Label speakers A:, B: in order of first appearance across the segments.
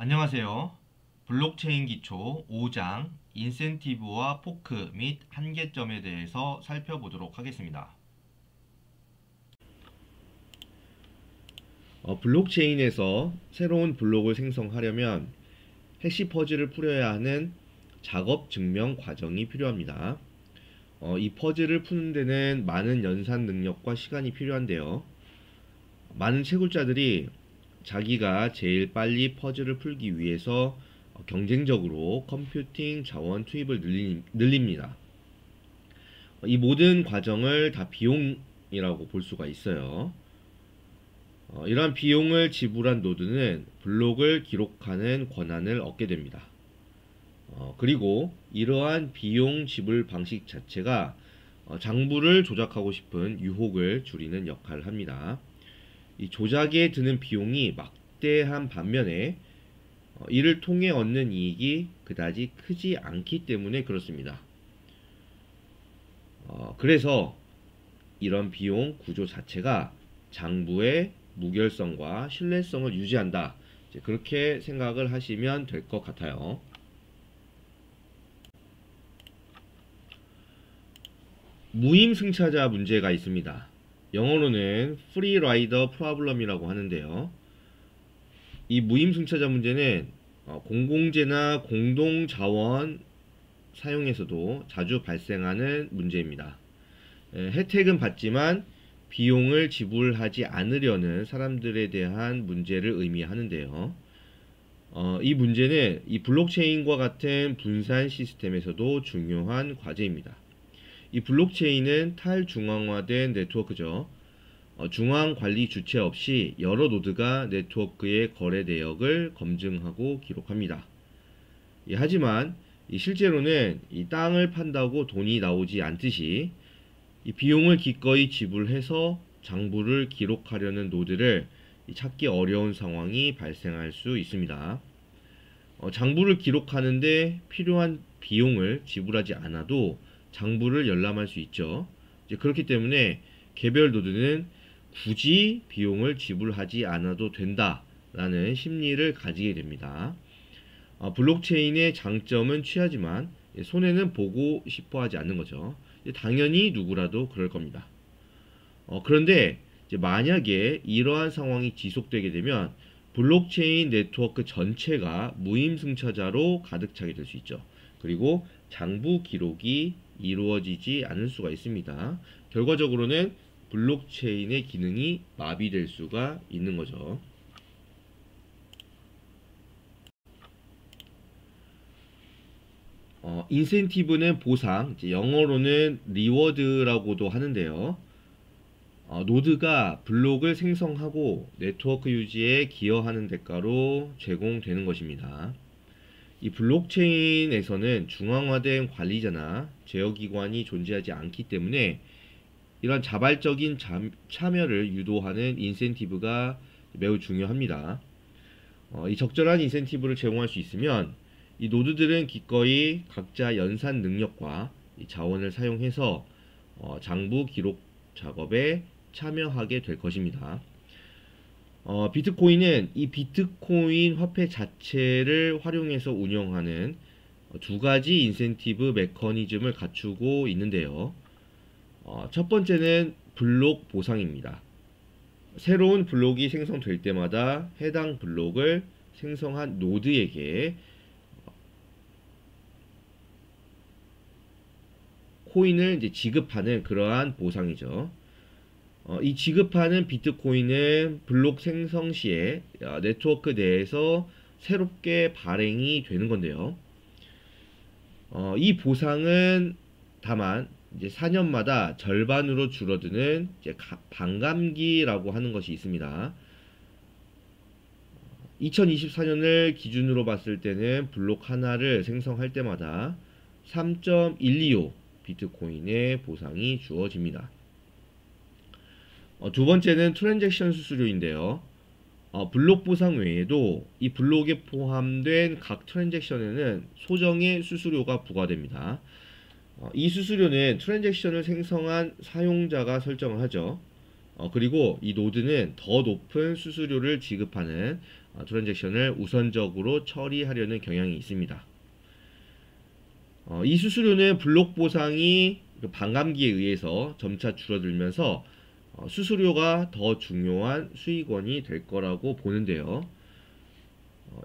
A: 안녕하세요. 블록체인 기초 5장 인센티브와 포크 및 한계점에 대해서 살펴보도록 하겠습니다. 블록체인에서 새로운 블록을 생성하려면 해시 퍼즐을 풀어야 하는 작업 증명 과정이 필요합니다. 이 퍼즐을 푸는 데는 많은 연산 능력과 시간이 필요한데요. 많은 채굴자들이 자기가 제일 빨리 퍼즐을 풀기 위해서 경쟁적으로 컴퓨팅 자원 투입을 늘립니다. 이 모든 과정을 다 비용이라고 볼 수가 있어요. 이러한 비용을 지불한 노드는 블록을 기록하는 권한을 얻게 됩니다. 그리고 이러한 비용 지불 방식 자체가 장부를 조작하고 싶은 유혹을 줄이는 역할을 합니다. 이 조작에 드는 비용이 막대한 반면에 이를 통해 얻는 이익이 그다지 크지 않기 때문에 그렇습니다. 그래서 이런 비용 구조 자체가 장부의 무결성과 신뢰성을 유지한다. 그렇게 생각을 하시면 될 것 같아요. 무임승차자 문제가 있습니다. 영어로는 Free Rider Problem이라고 하는데요. 이 무임승차자 문제는 공공재나 공동자원 사용에서도 자주 발생하는 문제입니다. 혜택은 받지만 비용을 지불하지 않으려는 사람들에 대한 문제를 의미하는데요. 이 문제는 이 블록체인과 같은 분산 시스템에서도 중요한 과제입니다. 이 블록체인은 탈중앙화된 네트워크죠. 중앙 관리 주체 없이 여러 노드가 네트워크의 거래 내역을 검증하고 기록합니다. 하지만 실제로는 이 땅을 판다고 돈이 나오지 않듯이 이 비용을 기꺼이 지불해서 장부를 기록하려는 노드를 찾기 어려운 상황이 발생할 수 있습니다. 장부를 기록하는데 필요한 비용을 지불하지 않아도 장부를 열람할 수 있죠. 그렇기 때문에 개별 노드는 굳이 비용을 지불하지 않아도 된다라는 심리를 가지게 됩니다. 블록체인의 장점은 취하지만 손해는 보고 싶어 하지 않는 거죠. 당연히 누구라도 그럴 겁니다. 그런데 만약에 이러한 상황이 지속되게 되면 블록체인 네트워크 전체가 무임승차자로 가득 차게 될 수 있죠. 그리고 장부 기록이 이루어지지 않을 수가 있습니다. 결과적으로는 블록체인의 기능이 마비될 수가 있는 거죠. 인센티브는 보상, 영어로는 리워드라고도 하는데요. 노드가 블록을 생성하고 네트워크 유지에 기여하는 대가로 제공되는 것입니다. 이 블록체인에서는 중앙화된 관리자나 제어기관이 존재하지 않기 때문에 이런 자발적인 참여를 유도하는 인센티브가 매우 중요합니다. 이 적절한 인센티브를 제공할 수 있으면 이 노드들은 기꺼이 각자 연산 능력과 이 자원을 사용해서 장부 기록 작업에 참여하게 될 것입니다. 비트코인은 이 비트코인 화폐 자체를 활용해서 운영하는 두 가지 인센티브 메커니즘을 갖추고 있는데요. 첫 번째는 블록 보상입니다. 새로운 블록이 생성될 때마다 해당 블록을 생성한 노드에게 코인을 이제 지급하는 그러한 보상이죠. 이 지급하는 비트코인은 블록 생성 시에 네트워크 내에서 새롭게 발행이 되는 건데요. 이 보상은 다만 이제 4년마다 절반으로 줄어드는 이제 반감기라고 하는 것이 있습니다. 2024년을 기준으로 봤을 때는 블록 하나를 생성할 때마다 3.125 비트코인의 보상이 주어집니다. 두 번째는 트랜잭션 수수료인데요. 블록 보상 외에도 이 블록에 포함된 각 트랜잭션에는 소정의 수수료가 부과됩니다. 이 수수료는 트랜잭션을 생성한 사용자가 설정을 하죠. 그리고 이 노드는 더 높은 수수료를 지급하는 트랜잭션을 우선적으로 처리하려는 경향이 있습니다. 이 수수료는 블록 보상이 반감기에 의해서 점차 줄어들면서 수수료가 더 중요한 수익원이 될 거라고 보는데요.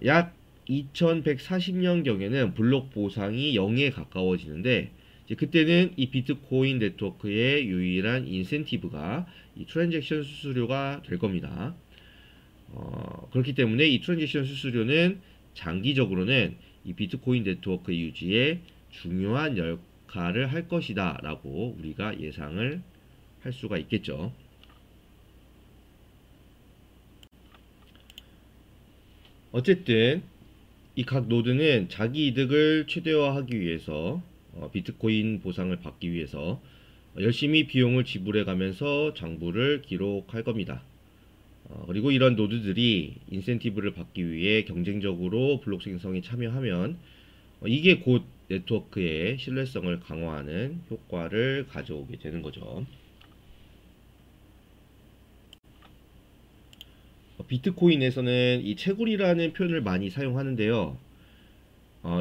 A: 약 2140년경에는 블록 보상이 0에 가까워지는데 이제 그때는 이 비트코인 네트워크의 유일한 인센티브가 이 트랜잭션 수수료가 될 겁니다. 그렇기 때문에 이 트랜잭션 수수료는 장기적으로는 이 비트코인 네트워크 유지에 중요한 역할을 할 것이다 라고 우리가 예상을 할 수가 있겠죠. 어쨌든 이 각 노드는 자기 이득을 최대화하기 위해서 비트코인 보상을 받기 위해서 열심히 비용을 지불해 가면서 장부를 기록할 겁니다. 그리고 이런 노드들이 인센티브를 받기 위해 경쟁적으로 블록 생성에 참여하면 이게 곧 네트워크의 신뢰성을 강화하는 효과를 가져오게 되는 거죠. 비트코인에서는 이 채굴이라는 표현을 많이 사용하는데요.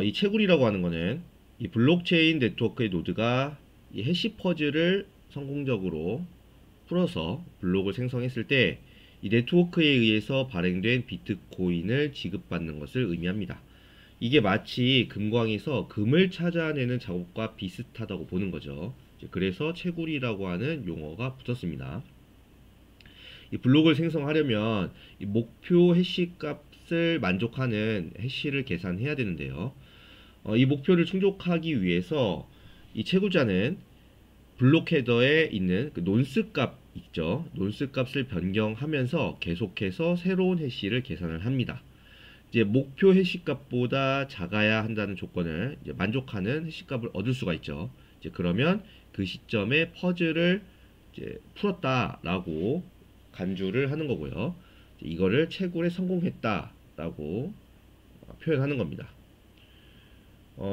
A: 이 채굴이라고 하는 거는 이 블록체인 네트워크의 노드가 이 해시 퍼즐을 성공적으로 풀어서 블록을 생성했을 때 이 네트워크에 의해서 발행된 비트코인을 지급받는 것을 의미합니다. 이게 마치 금광에서 금을 찾아내는 작업과 비슷하다고 보는 거죠. 그래서 채굴이라고 하는 용어가 붙었습니다. 이 블록을 생성하려면 이 목표 해시 값을 만족하는 해시를 계산해야 되는데요. 이 목표를 충족하기 위해서 이 채굴자는 블록 헤더에 있는 그 논스 값 있죠. 논스 값을 변경하면서 계속해서 새로운 해시를 계산을 합니다. 이제 목표 해시 값보다 작아야 한다는 조건을 이제 만족하는 해시 값을 얻을 수가 있죠. 이제 그러면 그 시점에 퍼즐을 이제 풀었다라고 간주를 하는 거고요. 이거를 채굴에 성공했다라고 표현하는 겁니다.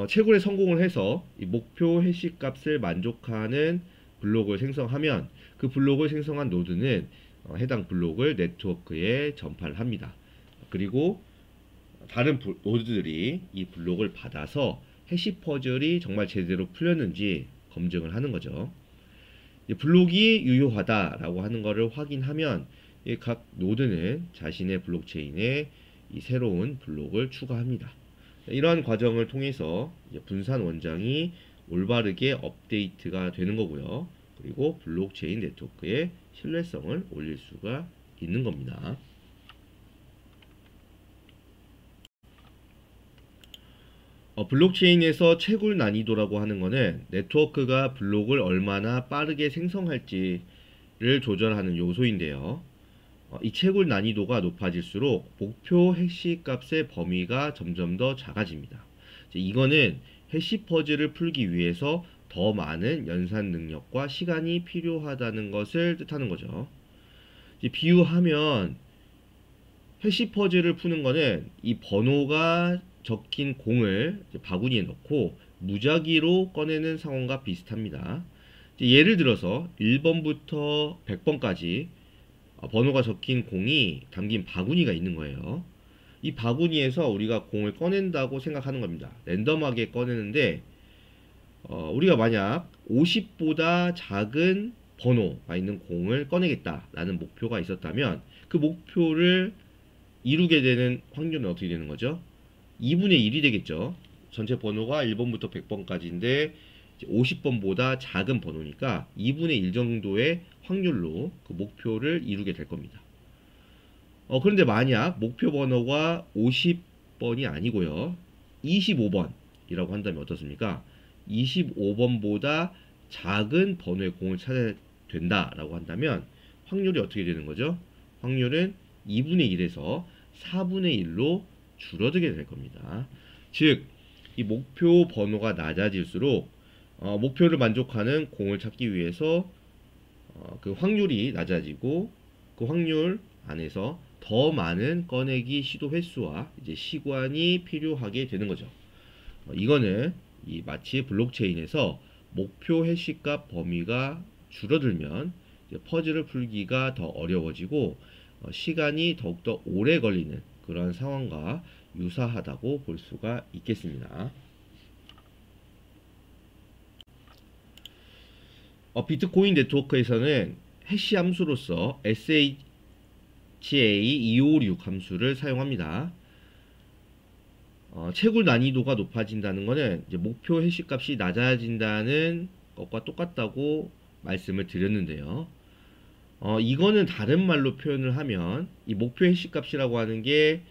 A: 채굴에 성공을 해서 이 목표 해시 값을 만족하는 블록을 생성하면 그 블록을 생성한 노드는 해당 블록을 네트워크에 전파를 합니다. 그리고 다른 노드들이 이 블록을 받아서 해시 퍼즐이 정말 제대로 풀렸는지 검증을 하는 거죠. 블록이 유효하다라고 하는 것을 확인하면 각 노드는 자신의 블록체인에 이 새로운 블록을 추가합니다. 이러한 과정을 통해서 분산 원장이 올바르게 업데이트가 되는 거고요. 그리고 블록체인 네트워크의 신뢰성을 올릴 수가 있는 겁니다. 블록체인에서 채굴 난이도라고 하는 거는 네트워크가 블록을 얼마나 빠르게 생성할지를 조절하는 요소인데요. 이 채굴 난이도가 높아질수록 목표 해시 값의 범위가 점점 더 작아집니다. 이거는 해시 퍼즐을 풀기 위해서 더 많은 연산 능력과 시간이 필요하다는 것을 뜻하는 거죠. 비유하면 해시 퍼즐을 푸는 거는 이 번호가 적힌 공을 바구니에 넣고 무작위로 꺼내는 상황과 비슷합니다. 예를 들어서 1번부터 100번까지 번호가 적힌 공이 담긴 바구니가 있는 거예요. 이 바구니에서 우리가 공을 꺼낸다고 생각하는 겁니다. 랜덤하게 꺼내는데 우리가 만약 50보다 작은 번호가 있는 공을 꺼내겠다라는 목표가 있었다면 그 목표를 이루게 되는 확률은 어떻게 되는 거죠? 2분의 1이 되겠죠. 전체 번호가 1번부터 100번까지인데 50번보다 작은 번호니까 2분의 1 정도의 확률로 그 목표를 이루게 될 겁니다. 그런데 만약 목표 번호가 50번이 아니고요. 25번이라고 한다면 어떻습니까? 25번보다 작은 번호의 공을 찾아야 된다라고 한다면 확률이 어떻게 되는 거죠? 확률은 2분의 1에서 4분의 1로 줄어들게 될 겁니다. 즉, 이 목표 번호가 낮아질수록 목표를 만족하는 공을 찾기 위해서 그 확률이 낮아지고 그 확률 안에서 더 많은 꺼내기 시도 횟수와 이제 시간이 필요하게 되는 거죠. 이거는 이 마치 블록체인에서 목표 해시값 범위가 줄어들면 퍼즐을 풀기가 더 어려워지고 시간이 더욱더 오래 걸리는 그런 상황과 유사하다고 볼 수가 있겠습니다. 비트코인 네트워크에서는 해시 함수로서 SHA-256 함수를 사용합니다. 채굴 난이도가 높아진다는 것은 이제 목표 해시 값이 낮아진다는 것과 똑같다고 말씀을 드렸는데요. 이거는 다른 말로 표현을 하면 이 목표 해시 값이라고 하는 게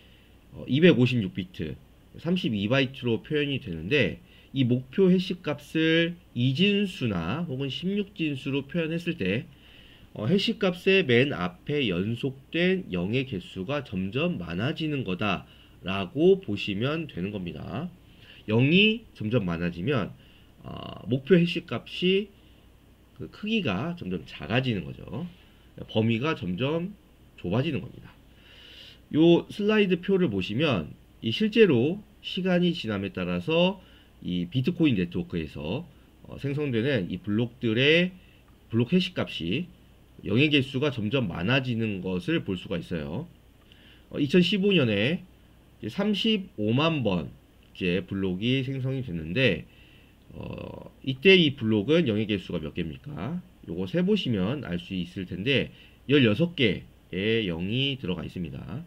A: 256비트, 32바이트로 표현이 되는데 이 목표 해시 값을 2진수나 혹은 16진수로 표현했을 때 해시 값의 맨 앞에 연속된 0의 개수가 점점 많아지는 거다라고 보시면 되는 겁니다. 0이 점점 많아지면 목표 해시 값이 그 크기가 점점 작아지는 거죠. 범위가 점점 좁아지는 겁니다. 요 슬라이드 표를 보시면 이 실제로 시간이 지남에 따라서 이 비트코인 네트워크에서 생성되는 이 블록들의 블록 해시 값이 0의 개수가 점점 많아지는 것을 볼 수가 있어요. 2015년에 35만 번째 블록이 생성이 됐는데 이때 이 블록은 0의 개수가 몇 개입니까? 요거 세보시면 알 수 있을 텐데 16개의 0이 들어가 있습니다.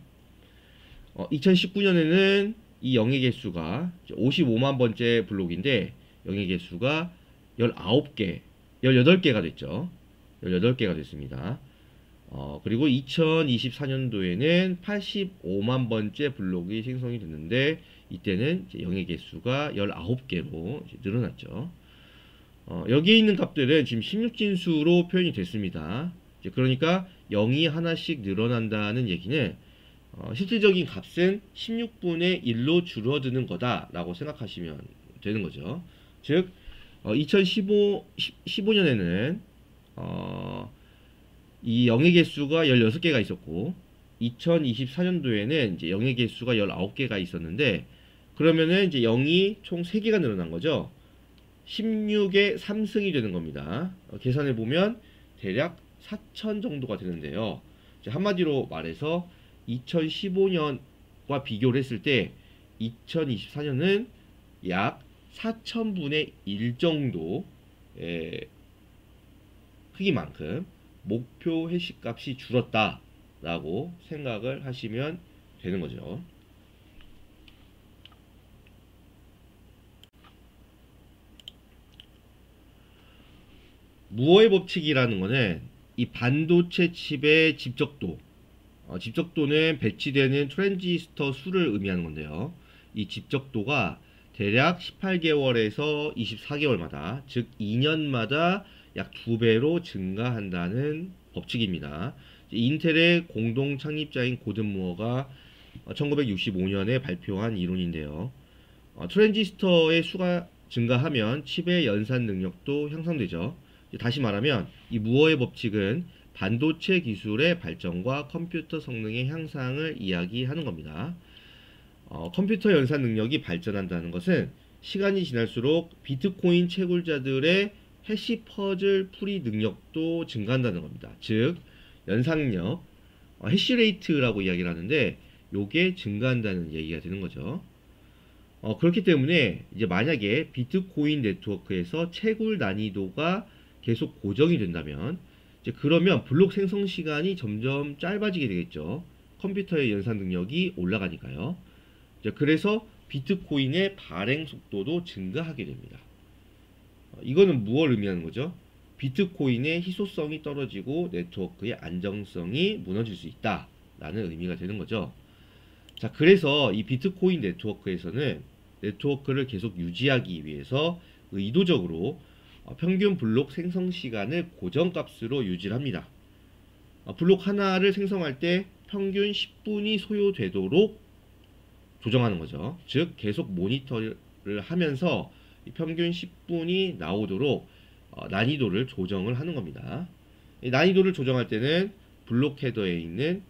A: 2019년에는 이 0의 개수가 55만 번째 블록인데 0의 개수가 19개, 18개가 됐죠. 18개가 됐습니다. 그리고 2024년도에는 85만 번째 블록이 생성이 됐는데 이때는 이제 0의 개수가 19개로 늘어났죠. 여기에 있는 값들은 지금 16진수로 표현이 됐습니다. 그러니까 0이 하나씩 늘어난다는 얘기는 실질적인 값은 16분의 1로 줄어드는 거다라고 생각하시면 되는 거죠. 즉 2015년에는 이 0의 개수가 16개가 있었고 2024년도에는 이제 0의 개수가 19개가 있었는데 그러면은 이제 0이 총 3개가 늘어난 거죠. 16의 3승이 되는 겁니다. 계산해 보면 대략 4,000 정도가 되는데요. 한마디로 말해서 2015년과 비교를 했을 때 2024년은 약 4,000분의 1 정도의 크기만큼 목표 해시 값이 줄었다라고 생각을 하시면 되는 거죠. 무어의 법칙이라는 거는 이 반도체 칩의 집적도, 집적도는 배치되는 트랜지스터 수를 의미하는 건데요. 이 집적도가 대략 18개월에서 24개월마다, 즉 2년마다 약 2배로 증가한다는 법칙입니다. 인텔의 공동 창립자인 고든 무어가 1965년에 발표한 이론인데요. 트랜지스터의 수가 증가하면 칩의 연산 능력도 향상되죠. 다시 말하면 이 무어의 법칙은 반도체 기술의 발전과 컴퓨터 성능의 향상을 이야기하는 겁니다. 컴퓨터 연산 능력이 발전한다는 것은 시간이 지날수록 비트코인 채굴자들의 해시 퍼즐 풀이 능력도 증가한다는 겁니다. 즉 연상력, 해시레이트라고 이야기를 하는데 요게 증가한다는 얘기가 되는 거죠. 그렇기 때문에 이제 만약에 비트코인 네트워크에서 채굴 난이도가 계속 고정이 된다면 이제 그러면 블록 생성 시간이 점점 짧아지게 되겠죠. 컴퓨터의 연산 능력이 올라가니까요. 그래서 비트코인의 발행 속도도 증가하게 됩니다. 이거는 무엇을 의미하는 거죠? 비트코인의 희소성이 떨어지고 네트워크의 안정성이 무너질 수 있다라는 의미가 되는 거죠. 자, 그래서 이 비트코인 네트워크에서는 네트워크를 계속 유지하기 위해서 의도적으로 평균 블록 생성 시간을 고정값으로 유지를 합니다. 블록 하나를 생성할 때 평균 10분이 소요되도록 조정하는 거죠. 즉 계속 모니터를 하면서 평균 10분이 나오도록 난이도를 조정을 하는 겁니다. 이 난이도를 조정할 때는 블록 헤더에 있는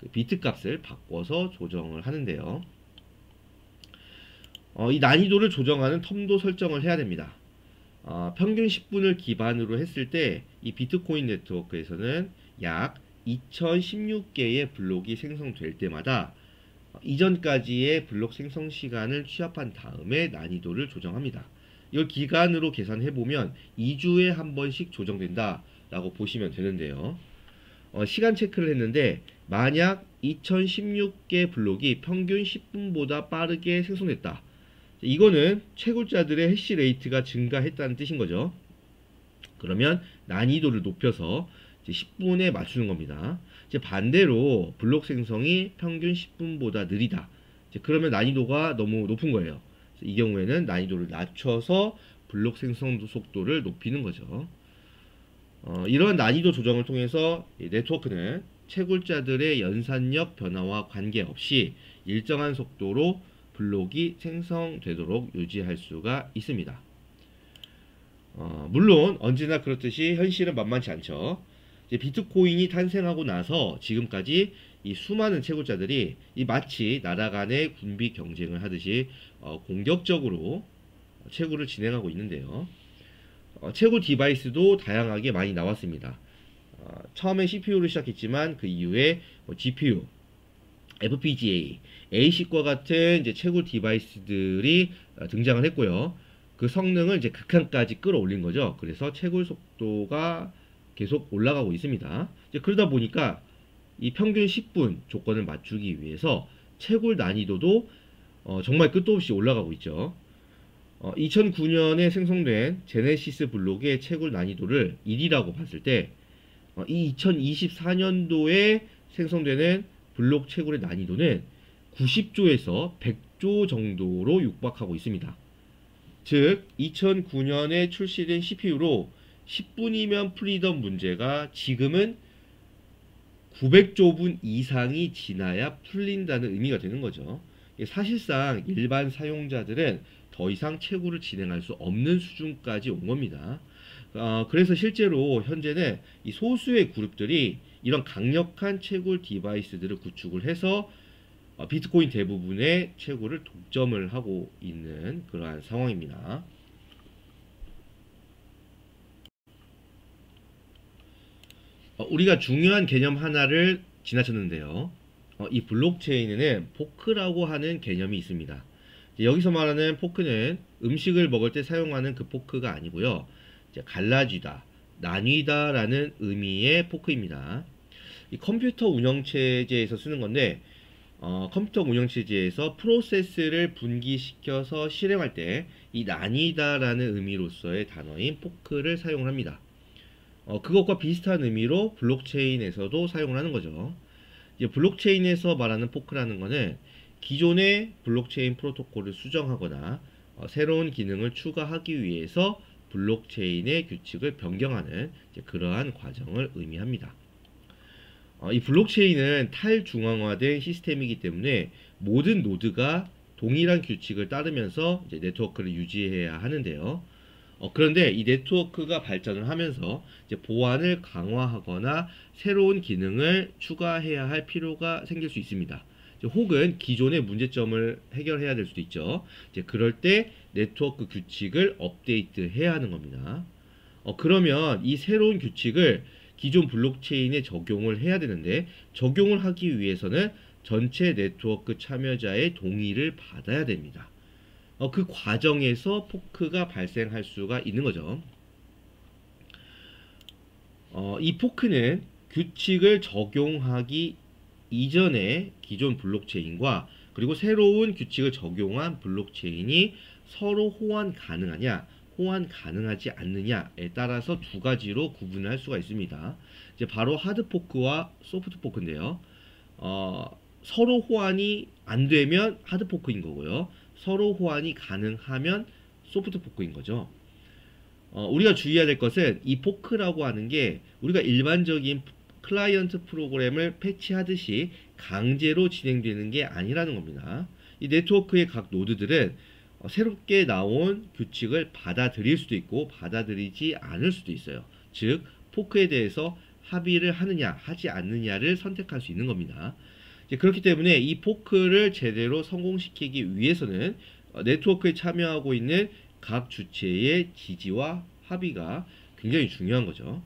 A: 그 비트 값을 바꿔서 조정을 하는데요. 이 난이도를 조정하는 텀도 설정을 해야 됩니다. 평균 10분을 기반으로 했을 때 이 비트코인 네트워크에서는 약 2016개의 블록이 생성될 때마다 이전까지의 블록 생성 시간을 취합한 다음에 난이도를 조정합니다. 이걸 기간으로 계산해보면 2주에 한 번씩 조정된다 라고 보시면 되는데요. 시간 체크를 했는데 만약 2016개 블록이 평균 10분보다 빠르게 생성됐다. 이거는 채굴자들의 해시 레이트가 증가했다는 뜻인 거죠. 그러면 난이도를 높여서 10분에 맞추는 겁니다. 이제 반대로 블록 생성이 평균 10분보다 느리다. 그러면 난이도가 너무 높은 거예요. 이 경우에는 난이도를 낮춰서 블록 생성 속도를 높이는 거죠. 이러한 난이도 조정을 통해서 네트워크는 채굴자들의 연산력 변화와 관계없이 일정한 속도로 블록이 생성되도록 유지할 수가 있습니다. 물론 언제나 그렇듯이 현실은 만만치 않죠. 이제 비트코인이 탄생하고 나서 지금까지 이 수많은 채굴자들이 마치 나라 간의 군비 경쟁을 하듯이 공격적으로 채굴을 진행하고 있는데요. 채굴 디바이스도 다양하게 많이 나왔습니다. 처음에 CPU로 시작했지만 그 이후에 GPU, FPGA, ASIC과 같은 이제 채굴 디바이스들이 등장을 했고요. 그 성능을 이제 극한까지 끌어올린 거죠. 그래서 채굴 속도가 계속 올라가고 있습니다. 이제 그러다 보니까 이 평균 10분 조건을 맞추기 위해서 채굴 난이도도 정말 끝도 없이 올라가고 있죠. 2009년에 생성된 제네시스 블록의 채굴 난이도를 1이라고 봤을 때 이 2024년도에 생성되는 블록 채굴의 난이도는 90조에서 100조 정도로 육박하고 있습니다. 즉 2009년에 출시된 CPU로 10분이면 풀리던 문제가 지금은 900조분 이상이 지나야 풀린다는 의미가 되는 거죠. 사실상 일반 사용자들은 더 이상 채굴을 진행할 수 없는 수준까지 온 겁니다. 그래서 실제로 현재는 이 소수의 그룹들이 이런 강력한 채굴 디바이스들을 구축을 해서 비트코인 대부분의 채굴을 독점을 하고 있는 그러한 상황입니다. 우리가 중요한 개념 하나를 지나쳤는데요. 이 블록체인에는 포크라고 하는 개념이 있습니다. 여기서 말하는 포크는 음식을 먹을 때 사용하는 그 포크가 아니고요. 갈라쥐다, 나뉘다 라는 의미의 포크입니다. 이 컴퓨터 운영체제에서 쓰는 건데 컴퓨터 운영체제에서 프로세스를 분기시켜서 실행할 때 이 나뉘다 라는 의미로서의 단어인 포크를 사용을 합니다. 그것과 비슷한 의미로 블록체인에서도 사용을 하는 거죠. 이제 블록체인에서 말하는 포크라는 거는 기존의 블록체인 프로토콜을 수정하거나 새로운 기능을 추가하기 위해서 블록체인의 규칙을 변경하는 그러한 과정을 의미합니다. 이 블록체인은 탈중앙화된 시스템이기 때문에 모든 노드가 동일한 규칙을 따르면서 이제 네트워크를 유지해야 하는데요. 그런데 이 네트워크가 발전을 하면서 이제 보안을 강화하거나 새로운 기능을 추가해야 할 필요가 생길 수 있습니다. 혹은 기존의 문제점을 해결해야 될 수도 있죠. 이제 그럴 때 네트워크 규칙을 업데이트해야 하는 겁니다. 그러면 이 새로운 규칙을 기존 블록체인에 적용을 해야 되는데 적용을 하기 위해서는 전체 네트워크 참여자의 동의를 받아야 됩니다. 그 과정에서 포크가 발생할 수가 있는 거죠. 이 포크는 규칙을 적용하기 이전에 기존 블록체인과 그리고 새로운 규칙을 적용한 블록체인이 서로 호환 가능하냐, 호환 가능하지 않느냐에 따라서 두 가지로 구분을 할 수가 있습니다. 이제 바로 하드 포크와 소프트 포크인데요. 서로 호환이 안 되면 하드 포크인 거고요. 서로 호환이 가능하면 소프트 포크인 거죠. 우리가 주의해야 될 것은 이 포크라고 하는 게 우리가 일반적인 클라이언트 프로그램을 패치하듯이 강제로 진행되는 게 아니라는 겁니다. 이 네트워크의 각 노드들은 새롭게 나온 규칙을 받아들일 수도 있고 받아들이지 않을 수도 있어요. 즉 포크에 대해서 합의를 하느냐 하지 않느냐를 선택할 수 있는 겁니다. 그렇기 때문에 이 포크를 제대로 성공시키기 위해서는 네트워크에 참여하고 있는 각 주체의 지지와 합의가 굉장히 중요한 거죠.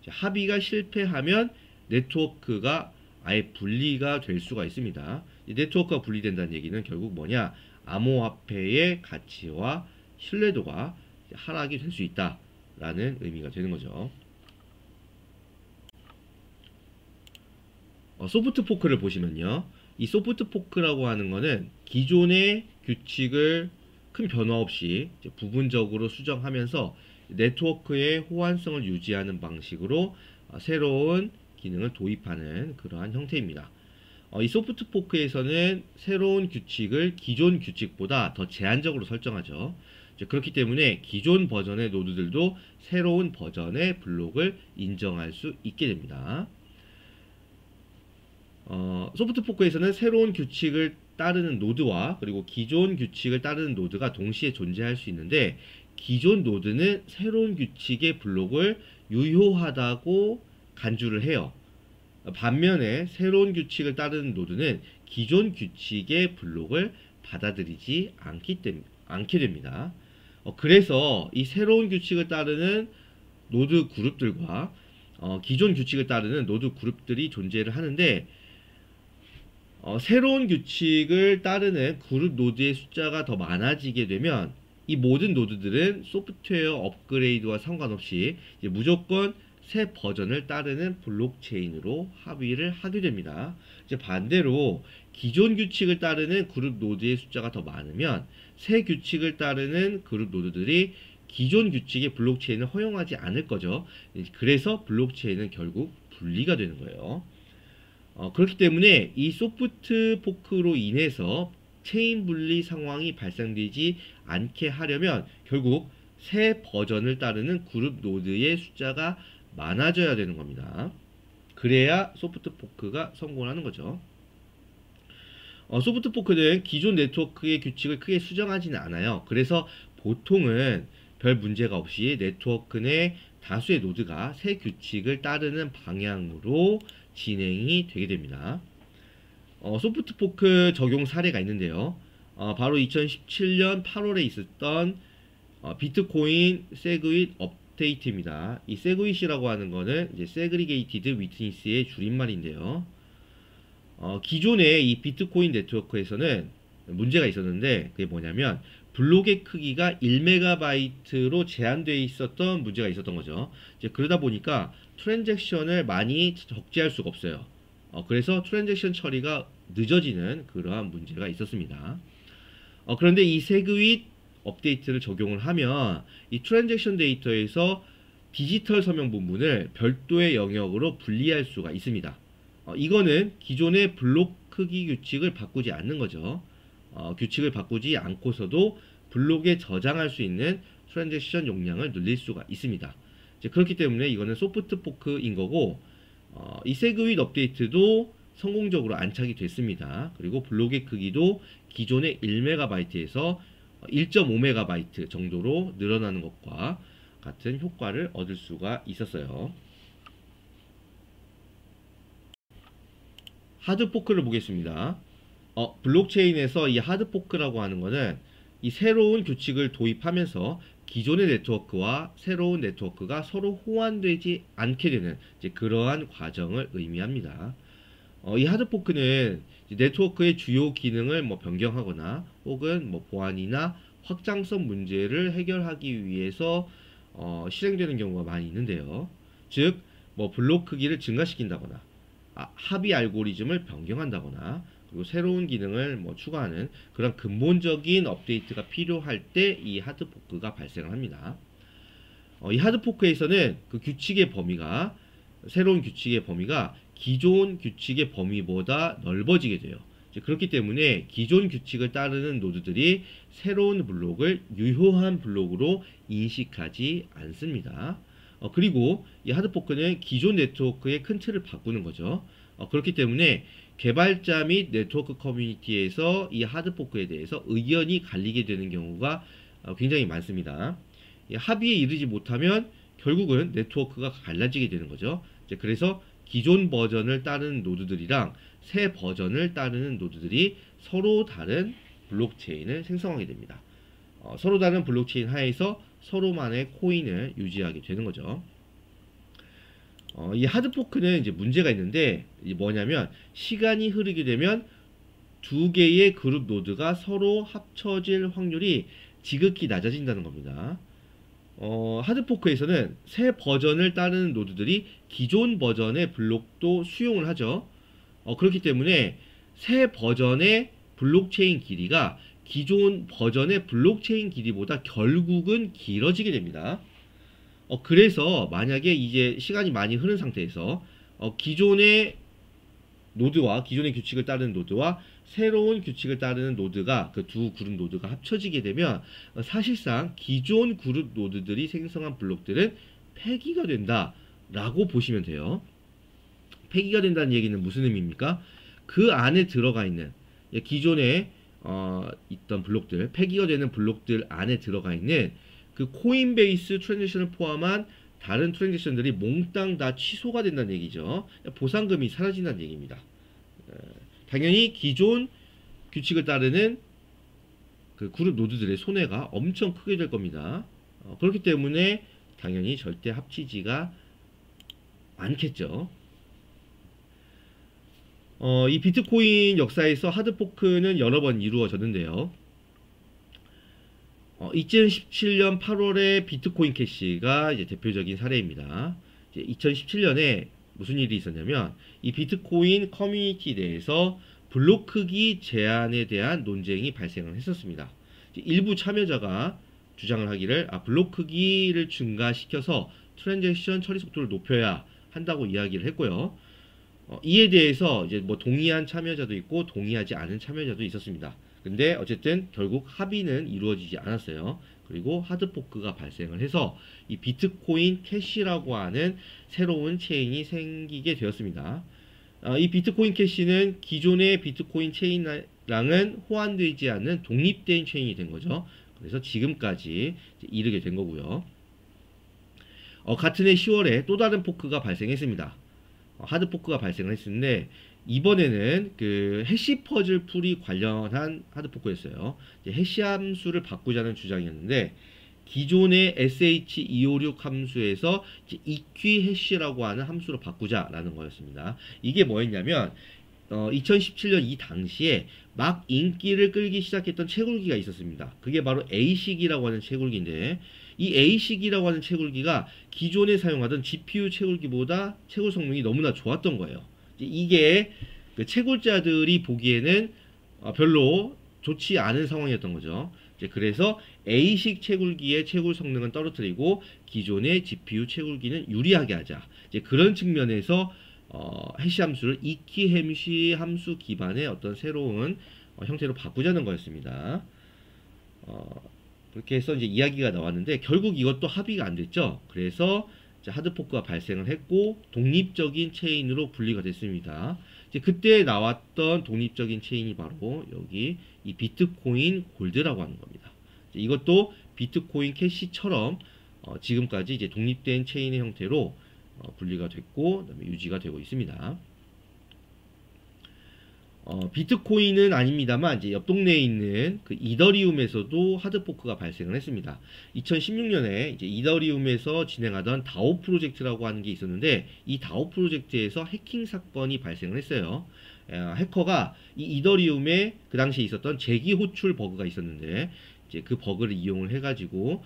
A: 합의가 실패하면 네트워크가 아예 분리가 될 수가 있습니다. 이 네트워크가 분리된다는 얘기는 결국 뭐냐? 암호화폐의 가치와 신뢰도가 하락이 될 수 있다라는 의미가 되는 거죠. 소프트 포크를 보시면요. 이 소프트 포크라고 하는 거는 기존의 규칙을 큰 변화 없이 부분적으로 수정하면서 네트워크의 호환성을 유지하는 방식으로 새로운 기능을 도입하는 그러한 형태입니다. 이 소프트 포크에서는 새로운 규칙을 기존 규칙보다 더 제한적으로 설정하죠. 그렇기 때문에 기존 버전의 노드들도 새로운 버전의 블록을 인정할 수 있게 됩니다. 소프트 포크에서는 새로운 규칙을 따르는 노드와 그리고 기존 규칙을 따르는 노드가 동시에 존재할 수 있는데, 기존 노드는 새로운 규칙의 블록을 유효하다고 간주를 해요. 반면에 새로운 규칙을 따르는 노드는 기존 규칙의 블록을 받아들이지 않게 됩니다. 그래서 이 새로운 규칙을 따르는 노드 그룹들과 기존 규칙을 따르는 노드 그룹들이 존재를 하는데, 새로운 규칙을 따르는 그룹 노드의 숫자가 더 많아지게 되면 이 모든 노드들은 소프트웨어 업그레이드와 상관없이 이제 무조건 새 버전을 따르는 블록체인으로 합의를 하게 됩니다. 이제 반대로 기존 규칙을 따르는 그룹 노드의 숫자가 더 많으면 새 규칙을 따르는 그룹 노드들이 기존 규칙의 블록체인을 허용하지 않을 거죠. 그래서 블록체인은 결국 분리가 되는 거예요. 그렇기 때문에 이 소프트 포크로 인해서 체인 분리 상황이 발생되지 않게 하려면 결국 새 버전을 따르는 그룹 노드의 숫자가 많아져야 되는 겁니다. 그래야 소프트 포크가 성공하는 거죠. 소프트 포크는 기존 네트워크의 규칙을 크게 수정하지는 않아요. 그래서 보통은 별 문제가 없이 네트워크 내 다수의 노드가 새 규칙을 따르는 방향으로 진행이 되게 됩니다. 소프트 포크 적용 사례가 있는데요. 바로 2017년 8월에 있었던 비트코인 세그윗 업데이트입니다. 이 세그윗이라고 하는 거는 이제 세그리게이티드 위트니스의 줄임말인데요. 기존의 이 비트코인 네트워크에서는 문제가 있었는데, 그게 뭐냐면 블록의 크기가 1MB로 제한되어 있었던 문제가 있었던 거죠. 이제 그러다 보니까 트랜잭션을 많이 적재할 수가 없어요. 그래서 트랜잭션 처리가 늦어지는 그러한 문제가 있었습니다. 그런데 이 세그윗 업데이트를 적용을 하면 이 트랜잭션 데이터에서 디지털 서명 부분을 별도의 영역으로 분리할 수가 있습니다. 이거는 기존의 블록 크기 규칙을 바꾸지 않는 거죠. 규칙을 바꾸지 않고서도 블록에 저장할 수 있는 트랜잭션 용량을 늘릴 수가 있습니다. 그렇기 때문에 이거는 소프트 포크인 거고, 이 세그윗 업데이트도 성공적으로 안착이 됐습니다. 그리고 블록의 크기도 기존의 1MB에서 1.5MB 정도로 늘어나는 것과 같은 효과를 얻을 수가 있었어요. 하드포크를 보겠습니다. 블록체인에서 이 하드포크라고 하는 것은 이 새로운 규칙을 도입하면서 기존의 네트워크와 새로운 네트워크가 서로 호환되지 않게 되는 그러한 과정을 의미합니다. 이 하드포크는 네트워크의 주요 기능을 변경하거나 혹은 보안이나 확장성 문제를 해결하기 위해서 실행되는 경우가 많이 있는데요. 즉, 블록 크기를 증가시킨다거나 합의 알고리즘을 변경한다거나 그리고 새로운 기능을 추가하는 그런 근본적인 업데이트가 필요할 때 이 하드포크가 발생을 합니다. 이 하드포크에서는 그 규칙의 범위가, 새로운 규칙의 범위가 기존 규칙의 범위보다 넓어지게 돼요. 그렇기 때문에 기존 규칙을 따르는 노드들이 새로운 블록을 유효한 블록으로 인식하지 않습니다. 그리고 이 하드포크는 기존 네트워크의 큰 틀을 바꾸는 거죠. 그렇기 때문에 개발자 및 네트워크 커뮤니티에서 이 하드포크에 대해서 의견이 갈리게 되는 경우가 굉장히 많습니다. 합의에 이르지 못하면 결국은 네트워크가 갈라지게 되는 거죠. 그래서 기존 버전을 따르는 노드들이랑 새 버전을 따르는 노드들이 서로 다른 블록체인을 생성하게 됩니다. 서로 다른 블록체인 하에서 서로만의 코인을 유지하게 되는 거죠. 이 하드포크는 이제 문제가 있는데, 뭐냐면 시간이 흐르게 되면 두 개의 그룹 노드가 서로 합쳐질 확률이 지극히 낮아진다는 겁니다. 하드포크에서는 새 버전을 따르는 노드들이 기존 버전의 블록도 수용을 하죠. 그렇기 때문에 새 버전의 블록체인 길이가 기존 버전의 블록체인 길이보다 결국은 길어지게 됩니다. 그래서 만약에 이제 시간이 많이 흐른 상태에서 기존의 노드와 기존의 규칙을 따르는 노드와 새로운 규칙을 따르는 노드가 그 두 그룹 노드가 합쳐지게 되면 사실상 기존 그룹 노드들이 생성한 블록들은 폐기가 된다라고 보시면 돼요. 폐기가 된다는 얘기는 무슨 의미입니까? 그 안에 들어가 있는 기존에 있던 블록들, 폐기가 되는 블록들 안에 들어가 있는 그 코인베이스 트랜잭션을 포함한 다른 트랜잭션들이 몽땅 다 취소가 된다는 얘기죠. 보상금이 사라진다는 얘기입니다. 당연히 기존 규칙을 따르는 그 그룹 노드들의 손해가 엄청 크게 될 겁니다. 그렇기 때문에 당연히 절대 합치지가 않겠죠. 이 비트코인 역사에서 하드포크는 여러 번 이루어졌는데요. 2017년 8월에 비트코인 캐시가 이제 대표적인 사례입니다. 이제 2017년에 무슨 일이 있었냐면 이 비트코인 커뮤니티 내에서 블록 크기 제한에 대한 논쟁이 발생을 했었습니다. 일부 참여자가 주장을 하기를 블록 크기를 증가시켜서 트랜잭션 처리 속도를 높여야 한다고 이야기를 했고요. 이에 대해서 이제 뭐 동의한 참여자도 있고 동의하지 않은 참여자도 있었습니다. 근데 어쨌든 결국 합의는 이루어지지 않았어요. 그리고 하드포크가 발생을 해서 이 비트코인 캐시라고 하는 새로운 체인이 생기게 되었습니다. 이 비트코인 캐시는 기존의 비트코인 체인랑은 호환되지 않는 독립된 체인이 된 거죠. 그래서 지금까지 이르게 된 거고요. 같은 해 10월에 또 다른 포크가 발생했습니다. 하드포크가 발생을 했는데 이번에는 그 해시 퍼즐 풀이 관련한 하드포크였어요. 해시 함수를 바꾸자는 주장이었는데 기존의 SH256 함수에서 EQ 해시라고 하는 함수로 바꾸자라는 거였습니다. 이게 뭐였냐면 2017년 이 당시에 막 인기를 끌기 시작했던 채굴기가 있었습니다. 그게 바로 A식이라고 하는 채굴기인데 이 A식이라고 하는 채굴기가 기존에 사용하던 GPU 채굴기보다 채굴 성능이 너무나 좋았던 거예요. 이게 그 채굴자들이 보기에는 별로 좋지 않은 상황이었던 거죠. 그래서 A식 채굴기의 채굴 성능은 떨어뜨리고 기존의 GPU 채굴기는 유리하게 하자. 그런 측면에서 해시 함수를 EQ 해시 함수 기반의 어떤 새로운 형태로 바꾸자는 거였습니다. 그렇게 해서 이제 이야기가 나왔는데 결국 이것도 합의가 안 됐죠. 그래서 하드포크가 발생을 했고 독립적인 체인으로 분리가 됐습니다. 이제 그때 나왔던 독립적인 체인이 바로 여기 이 비트코인 골드라고 하는 겁니다. 이것도 비트코인 캐시처럼 지금까지 이제 독립된 체인의 형태로 분리가 됐고 그다음에 유지가 되고 있습니다. 비트코인은 아닙니다만 이제 옆 동네에 있는 그 이더리움에서도 하드포크가 발생을 했습니다. 2016년에 이제 이더리움에서 진행하던 다오 프로젝트라고 하는 게 있었는데 이 다오 프로젝트에서 해킹 사건이 발생을 했어요. 해커가 이 이더리움에 그 당시에 있었던 재기 호출 버그가 있었는데 이제 그 버그를 이용을 해가지고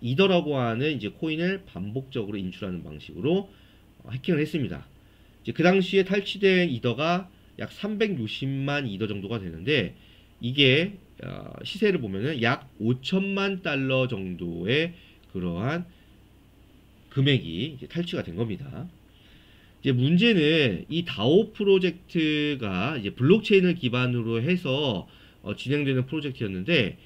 A: 이더라고 하는 이제 코인을 반복적으로 인출하는 방식으로 해킹을 했습니다. 이제 그 당시에 탈취된 이더가 약 360만 이더 정도가 되는데 이게 시세를 보면은 약 5천만 달러 정도의 그러한 금액이 이제 탈취가 된 겁니다. 이제 문제는 이 다오 프로젝트가 이제 블록체인을 기반으로 해서 진행되는 프로젝트였는데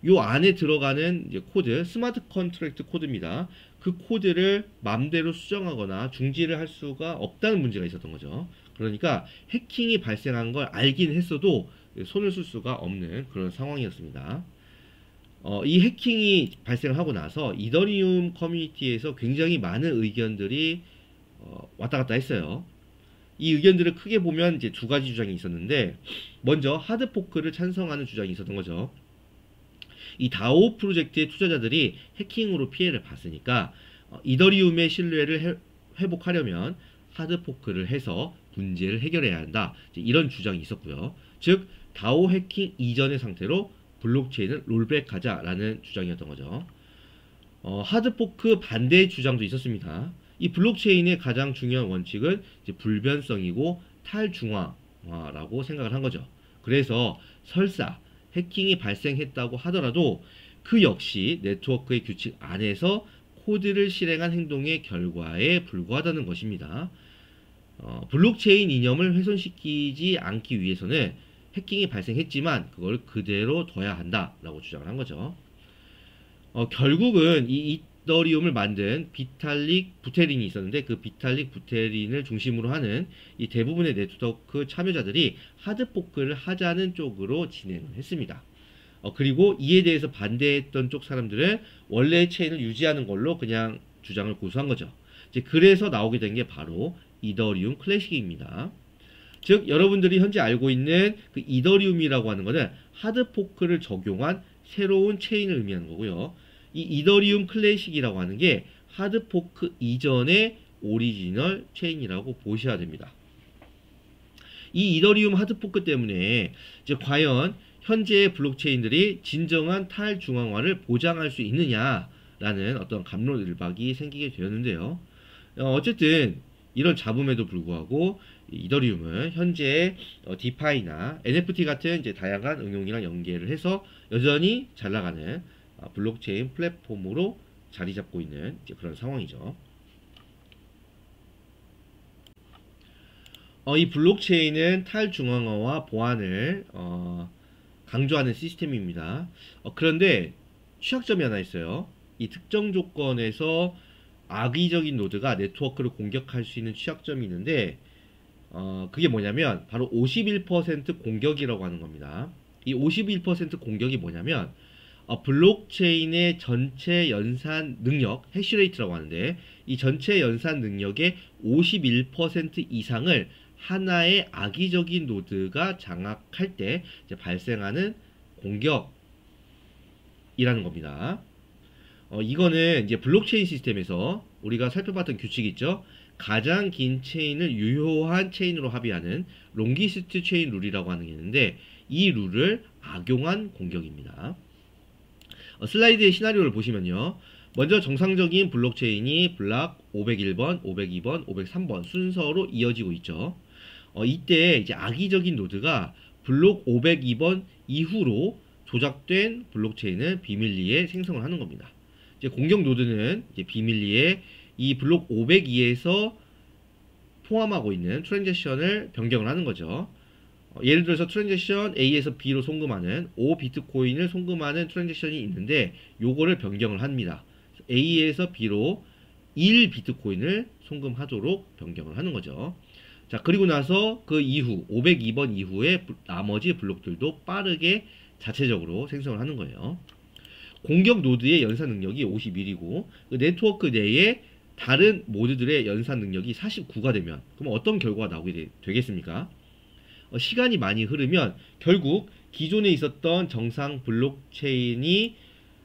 A: 요 안에 들어가는 이제 코드, 스마트 컨트랙트 코드입니다. 그 코드를 맘대로 수정하거나 중지를 할 수가 없다는 문제가 있었던 거죠. 그러니까 해킹이 발생한 걸 알긴 했어도 손을 쓸 수가 없는 그런 상황이었습니다. 이 해킹이 발생하고 나서 이더리움 커뮤니티에서 굉장히 많은 의견들이 왔다 갔다 했어요. 이 의견들을 크게 보면 이제 두 가지 주장이 있었는데 먼저 하드포크를 찬성하는 주장이 있었던 거죠. 이 다오 프로젝트의 투자자들이 해킹으로 피해를 봤으니까 이더리움의 신뢰를 회복하려면 하드포크를 해서 문제를 해결해야 한다. 이런 주장이 있었고요. 즉 다오 해킹 이전의 상태로 블록체인을 롤백하자라는 주장이었던 거죠. 하드포크 반대의 주장도 있었습니다. 이 블록체인의 가장 중요한 원칙은 이제 불변성이고 탈중앙화라고 생각을 한 거죠. 그래서 설사 해킹이 발생했다고 하더라도 그 역시 네트워크의 규칙 안에서 코드를 실행한 행동의 결과에 불과하다는 것입니다. 블록체인 이념을 훼손시키지 않기 위해서는 해킹이 발생했지만 그걸 그대로 둬야 한다라고 주장을 한 거죠. 결국은 이 이더리움을 만든 비탈릭 부테린이 있었는데 그 비탈릭 부테린을 중심으로 하는 이 대부분의 네트워크 참여자들이 하드포크를 하자는 쪽으로 진행을 했습니다. 그리고 이에 대해서 반대했던 쪽 사람들은 원래의 체인을 유지하는 걸로 그냥 주장을 고수한 거죠. 이제 그래서 나오게 된 게 바로 이더리움 클래식입니다. 즉 여러분들이 현재 알고 있는 그 이더리움이라고 하는 것은 하드포크를 적용한 새로운 체인을 의미하는 거고요. 이 이더리움 클래식이라고 하는 게 하드포크 이전의 오리지널 체인이라고 보셔야 됩니다. 이 이더리움 하드포크 때문에 이제 과연 현재의 블록체인들이 진정한 탈중앙화를 보장할 수 있느냐라는 어떤 갑론을박이 생기게 되었는데요. 어쨌든 이런 잡음에도 불구하고 이더리움은 현재 디파이나 NFT 같은 이제 다양한 응용이랑 연계를 해서 여전히 잘 나가는 블록체인 플랫폼으로 자리 잡고 있는 이제 그런 상황이죠. 이 블록체인은 탈중앙화와 보안을 강조하는 시스템입니다. 그런데 취약점이 하나 있어요. 이 특정 조건에서 악의적인 노드가 네트워크를 공격할 수 있는 취약점이 있는데 그게 뭐냐면 바로 51% 공격이라고 하는 겁니다. 이 51% 공격이 뭐냐면 블록체인의 전체 연산 능력, 해시레이트라고 하는데 이 전체 연산 능력의 51% 이상을 하나의 악의적인 노드가 장악할 때 이제 발생하는 공격이라는 겁니다. 이거는 이제 블록체인 시스템에서 우리가 살펴봤던 규칙이 있죠. 가장 긴 체인을 유효한 체인으로 합의하는 롱기스트 체인 룰이라고 하는 게 있는데 이 룰을 악용한 공격입니다. 슬라이드의 시나리오를 보시면요. 먼저 정상적인 블록체인이 블락 501번, 502번, 503번 순서로 이어지고 있죠. 이때 이제 악의적인 노드가 블록 502번 이후로 조작된 블록체인은 비밀리에 생성을 하는 겁니다. 이제 공격 노드는 이제 비밀리에 이 블록 502에서 포함하고 있는 트랜잭션을 변경을 하는 거죠. 예를 들어서 트랜잭션 A에서 B로 송금하는 5비트코인을 송금하는 트랜잭션이 있는데 요거를 변경을 합니다. A에서 B로 1비트코인을 송금하도록 변경을 하는 거죠. 자, 그리고 나서 그 이후 502번 이후에 나머지 블록들도 빠르게 자체적으로 생성을 하는 거예요. 공격 노드의 연산 능력이 51이고 그 네트워크 내에 다른 모드들의 연산 능력이 49가 되면 그럼 어떤 결과가 나오게 되겠습니까? 시간이 많이 흐르면 결국 기존에 있었던 정상 블록체인이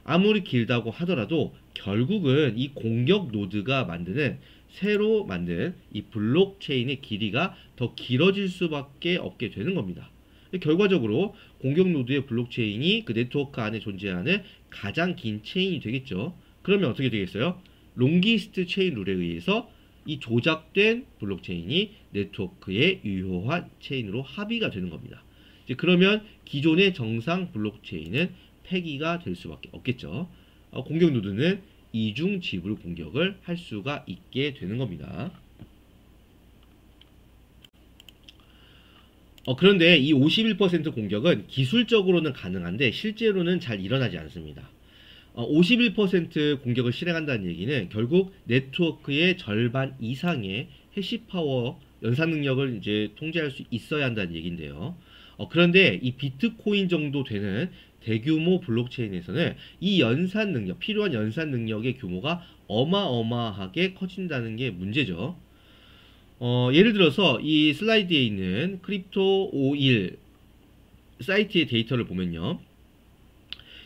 A: 아무리 길다고 하더라도 결국은 이 공격 노드가 만드는 새로 만든 이 블록체인의 길이가 더 길어질 수밖에 없게 되는 겁니다. 결과적으로 공격 노드의 블록체인이 그 네트워크 안에 존재하는 가장 긴 체인이 되겠죠. 그러면 어떻게 되겠어요? 롱기스트 체인 룰에 의해서 이 조작된 블록체인이 네트워크의 유효한 체인으로 합의가 되는 겁니다. 이제 그러면 기존의 정상 블록체인은 폐기가 될 수밖에 없겠죠. 공격 노드는 이중 지불 공격을 할 수가 있게 되는 겁니다. 그런데 이 51% 공격은 기술적으로는 가능한데 실제로는 잘 일어나지 않습니다. 51% 공격을 실행한다는 얘기는 결국 네트워크의 절반 이상의 해시파워 연산 능력을 이제 통제할 수 있어야 한다는 얘기인데요. 그런데 이 비트코인 정도 되는 대규모 블록체인에서는 이 연산 능력, 필요한 연산 능력의 규모가 어마어마하게 커진다는 게 문제죠. 예를 들어서 이 슬라이드에 있는 크립토 51 사이트의 데이터를 보면요.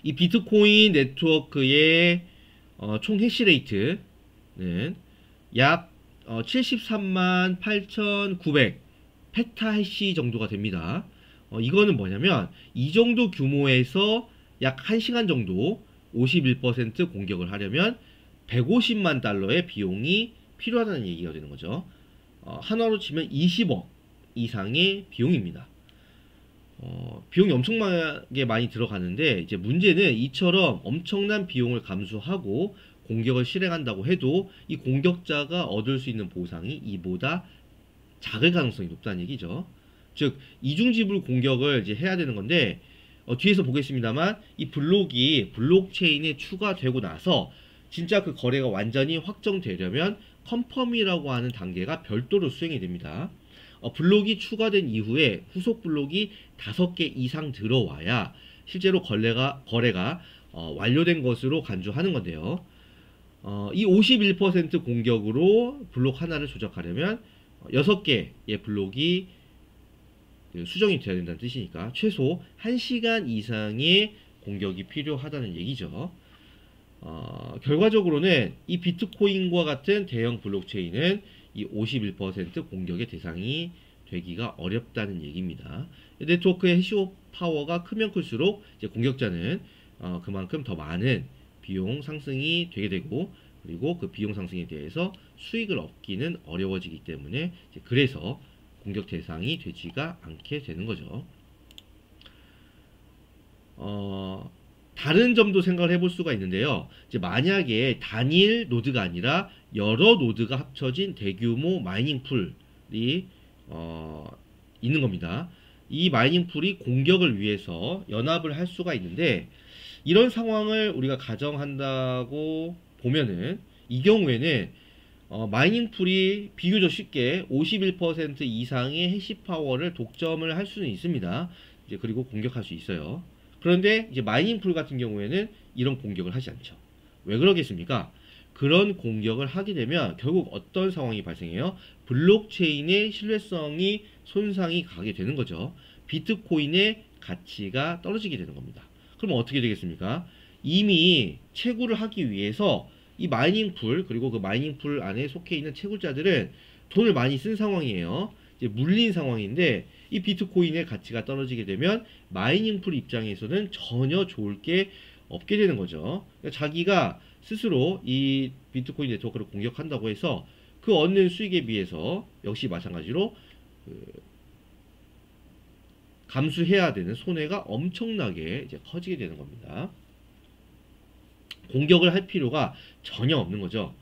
A: 이 비트코인 네트워크의 총 해시레이트는 약 73만 8,900 페타해시 정도가 됩니다. 이거는 뭐냐면 이 정도 규모에서 약 1시간 정도 51% 공격을 하려면 150만 달러의 비용이 필요하다는 얘기가 되는 거죠. 한화로 치면 20억 이상의 비용입니다. 비용이 엄청나게 많이 들어가는데 이제 문제는 이처럼 엄청난 비용을 감수하고 공격을 실행한다고 해도 이 공격자가 얻을 수 있는 보상이 이보다 작을 가능성이 높다는 얘기죠. 즉 이중지불 공격을 이제 해야 되는 건데 뒤에서 보겠습니다만 이 블록이 블록체인에 추가되고 나서 진짜 그 거래가 완전히 확정되려면 컨펌이라고 하는 단계가 별도로 수행이 됩니다. 블록이 추가된 이후에 후속 블록이 5개 이상 들어와야 실제로 거래가 완료된 것으로 간주하는 건데요. 이 51% 공격으로 블록 하나를 조작하려면 6개의 블록이 수정이 되어야 된다는 뜻이니까 최소 1시간 이상의 공격이 필요하다는 얘기죠. 결과적으로는 이 비트코인과 같은 대형 블록체인은 이 51% 공격의 대상이 되기가 어렵다는 얘기입니다. 네트워크의 해시 파워가 크면 클수록 이제 공격자는 그만큼 더 많은 비용 상승이 되게 되고 그리고 그 비용 상승에 대해서 수익을 얻기는 어려워지기 때문에 그래서 공격 대상이 되지가 않게 되는 거죠. 다른 점도 생각을 해볼 수가 있는데요. 이제 만약에 단일 노드가 아니라 여러 노드가 합쳐진 대규모 마이닝 풀이 있는 겁니다. 이 마이닝 풀이 공격을 위해서 연합을 할 수가 있는데 이런 상황을 우리가 가정한다고 보면은 이 경우에는 마이닝 풀이 비교적 쉽게 51% 이상의 해시 파워를 독점을 할 수는 있습니다. 이제 그리고 공격할 수 있어요. 그런데 이제 마이닝 풀 같은 경우에는 이런 공격을 하지 않죠. 왜 그러겠습니까? 그런 공격을 하게 되면 결국 어떤 상황이 발생해요? 블록체인의 신뢰성이 손상이 가게 되는 거죠. 비트코인의 가치가 떨어지게 되는 겁니다. 그럼 어떻게 되겠습니까? 이미 채굴을 하기 위해서 이 마이닝 풀 그리고 그 마이닝 풀 안에 속해 있는 채굴자들은 돈을 많이 쓴 상황이에요. 이제 물린 상황인데 이 비트코인의 가치가 떨어지게 되면 마이닝 풀 입장에서는 전혀 좋을 게 없게 되는 거죠. 그러니까 자기가 스스로 이 비트코인 네트워크를 공격한다고 해서 그 얻는 수익에 비해서 역시 마찬가지로 감수해야 되는 손해가 엄청나게 이제 커지게 되는 겁니다. 공격을 할 필요가 전혀 없는 거죠.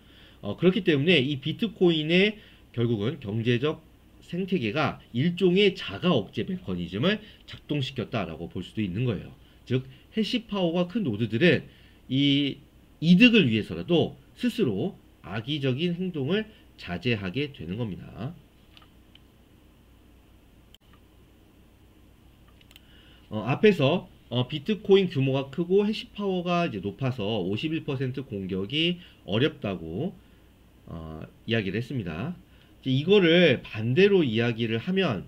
A: 그렇기 때문에 이 비트코인의 결국은 경제적 생태계가 일종의 자가 억제 메커니즘을 작동시켰다라고 볼 수도 있는 거예요. 즉 해시 파워가 큰 노드들은 이 이득을 위해서라도 스스로 악의적인 행동을 자제하게 되는 겁니다. 앞에서 비트코인 규모가 크고 해시 파워가 이제 높아서 51% 공격이 어렵다고 이야기를 했습니다. 이제 이거를 반대로 이야기를 하면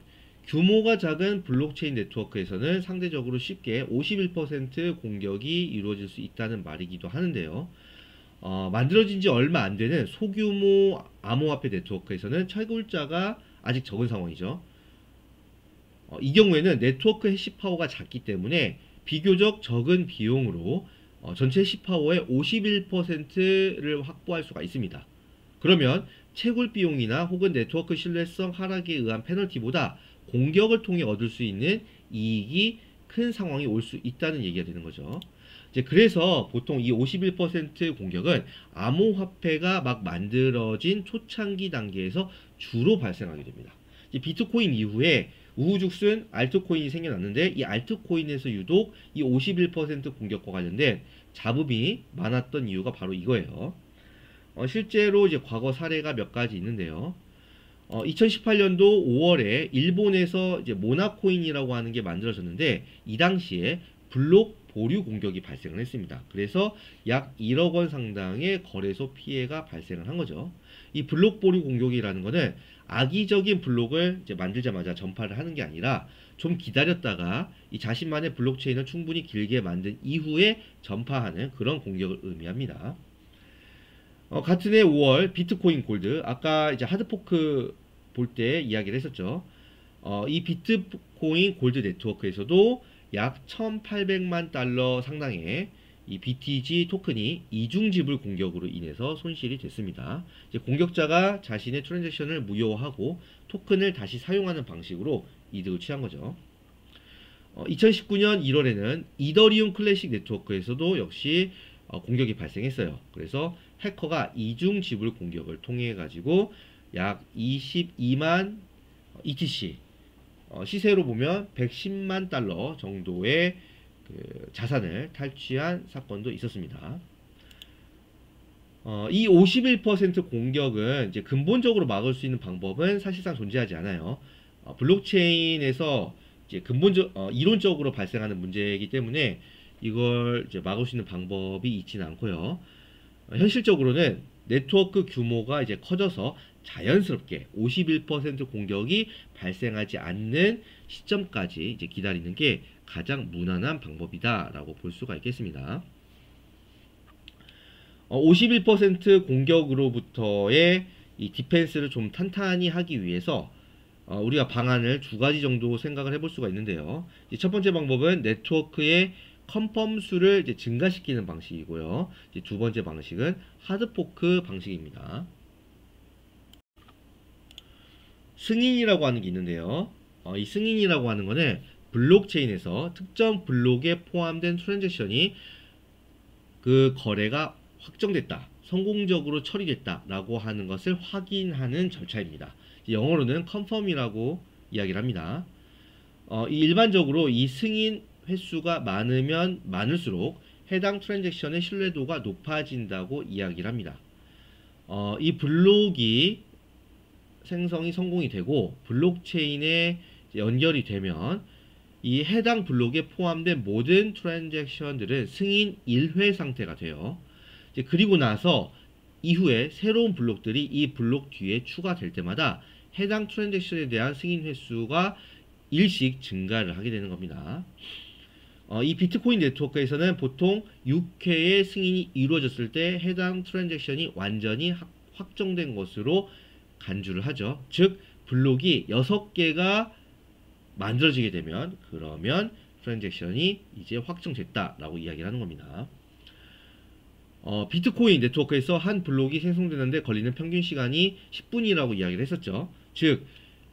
A: 규모가 작은 블록체인 네트워크에서는 상대적으로 쉽게 51% 공격이 이루어질 수 있다는 말이기도 하는데요. 만들어진 지 얼마 안 되는 소규모 암호화폐 네트워크에서는 채굴자가 아직 적은 상황이죠. 이 경우에는 네트워크 해시 파워가 작기 때문에 비교적 적은 비용으로 전체 해시 파워의 51%를 확보할 수가 있습니다. 그러면 채굴 비용이나 혹은 네트워크 신뢰성 하락에 의한 페널티보다 공격을 통해 얻을 수 있는 이익이 큰 상황이 올 수 있다는 얘기가 되는 거죠. 이제 그래서 보통 이 51% 공격은 암호화폐가 막 만들어진 초창기 단계에서 주로 발생하게 됩니다. 이제 비트코인 이후에 우후죽순 알트코인이 생겨났는데 이 알트코인에서 유독 이 51% 공격과 관련된 잡음이 많았던 이유가 바로 이거예요. 실제로 이제 과거 사례가 몇 가지 있는데요. 2018년도 5월에 일본에서 이제 모나코인이라고 하는 게 만들어졌는데 이 당시에 블록 보류 공격이 발생을 했습니다. 그래서 약 1억 원 상당의 거래소 피해가 발생을 한 거죠. 이 블록 보류 공격이라는 거는 악의적인 블록을 이제 만들자마자 전파를 하는 게 아니라 좀 기다렸다가 이 자신만의 블록체인을 충분히 길게 만든 이후에 전파하는 그런 공격을 의미합니다. 같은 해 5월 비트코인 골드 아까 이제 하드포크 볼 때 이야기를 했었죠. 이 비트코인 비트코인 골드 네트워크에서도 약 1,800만 달러 상당의 이 BTG 토큰이 이중 지불 공격으로 인해서 손실이 됐습니다. 이제 공격자가 자신의 트랜잭션을 무효화하고 토큰을 다시 사용하는 방식으로 이득을 취한 거죠. 2019년 1월에는 이더리움 클래식 네트워크에서도 역시 공격이 발생했어요. 그래서 해커가 이중 지불 공격을 통해 가지고 약 22만 ETC, 시세로 보면 110만 달러 정도의 그 자산을 탈취한 사건도 있었습니다. 이 51% 공격은 이제 근본적으로 막을 수 있는 방법은 사실상 존재하지 않아요. 블록체인에서 이제 이론적으로 발생하는 문제이기 때문에 이걸 이제 막을 수 있는 방법이 있지는 않고요. 현실적으로는 네트워크 규모가 이제 커져서 자연스럽게 51% 공격이 발생하지 않는 시점까지 이제 기다리는 게 가장 무난한 방법이다라고 볼 수가 있겠습니다. 51% 공격으로부터의 이 디펜스를 좀 탄탄히 하기 위해서 우리가 방안을 두 가지 정도 생각을 해볼 수가 있는데요. 첫 번째 방법은 네트워크의 컨펌 수를 이제 증가시키는 방식이고요. 이제 두 번째 방식은 하드포크 방식입니다. 승인이라고 하는 게 있는데요. 이 승인이라고 하는 거는 블록체인에서 특정 블록에 포함된 트랜잭션이 그 거래가 확정됐다, 성공적으로 처리됐다 라고 하는 것을 확인하는 절차입니다. 영어로는 confirm이라고 이야기를 합니다. 일반적으로 이 승인 횟수가 많으면 많을수록 해당 트랜잭션의 신뢰도가 높아진다고 이야기를 합니다. 이 블록이 생성이 성공이 되고 블록체인에 연결이 되면 이 해당 블록에 포함된 모든 트랜잭션들은 승인 1회 상태가 돼요. 그리고 나서 이후에 새로운 블록들이 이 블록 뒤에 추가될 때마다 해당 트랜잭션에 대한 승인 횟수가 일씩 증가를 하게 되는 겁니다. 이 비트코인 네트워크에서는 보통 6회의 승인이 이루어졌을 때 해당 트랜잭션이 완전히 확정된 것으로 간주를 하죠. 즉 블록이 6개가 만들어지게 되면 그러면 트랜잭션이 이제 확정됐다라고 이야기를 하는 겁니다. 비트코인 네트워크에서 한 블록이 생성되는데 걸리는 평균 시간이 10분이라고 이야기를 했었죠. 즉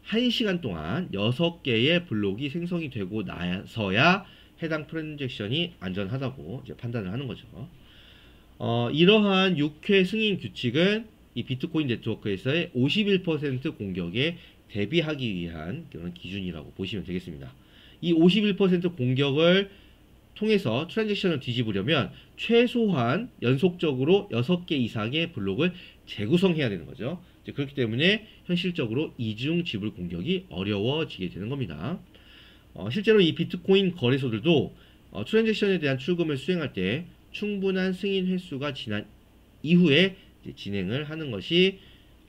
A: 1시간 동안 6개의 블록이 생성이 되고 나서야 해당 트랜잭션이 안전하다고 이제 판단을 하는 거죠. 이러한 6회 승인 규칙은 이 비트코인 네트워크에서의 51% 공격에 대비하기 위한 그런 기준이라고 보시면 되겠습니다. 이 51% 공격을 통해서 트랜잭션을 뒤집으려면 최소한 연속적으로 6개 이상의 블록을 재구성해야 되는 거죠. 그렇기 때문에 현실적으로 이중 지불 공격이 어려워지게 되는 겁니다. 실제로 이 비트코인 거래소들도 트랜잭션에 대한 출금을 수행할 때 충분한 승인 횟수가 지난 이후에 진행을 하는 것이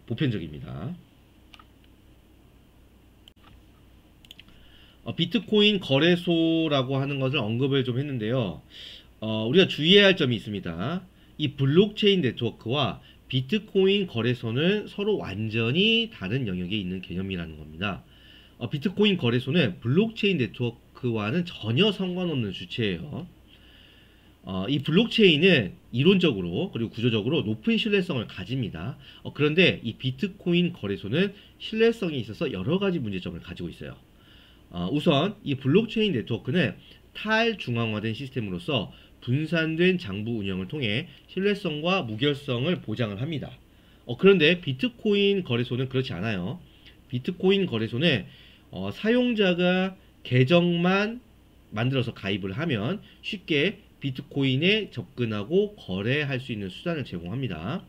A: 보편적입니다. 비트코인 거래소라고 하는 것을 언급을 좀 했는데요. 우리가 주의해야 할 점이 있습니다. 이 블록체인 네트워크와 비트코인 거래소는 서로 완전히 다른 영역에 있는 개념이라는 겁니다. 비트코인 거래소는 블록체인 네트워크와는 전혀 상관없는 주체예요. 이 블록체인은 이론적으로 그리고 구조적으로 높은 신뢰성을 가집니다. 그런데 이 비트코인 거래소는 신뢰성에 있어서 여러 가지 문제점을 가지고 있어요. 우선 이 블록체인 네트워크는 탈중앙화된 시스템으로서 분산된 장부 운영을 통해 신뢰성과 무결성을 보장을 합니다. 그런데 비트코인 거래소는 그렇지 않아요. 비트코인 거래소는 사용자가 계정만 만들어서 가입을 하면 쉽게 비트코인에 접근하고 거래할 수 있는 수단을 제공합니다.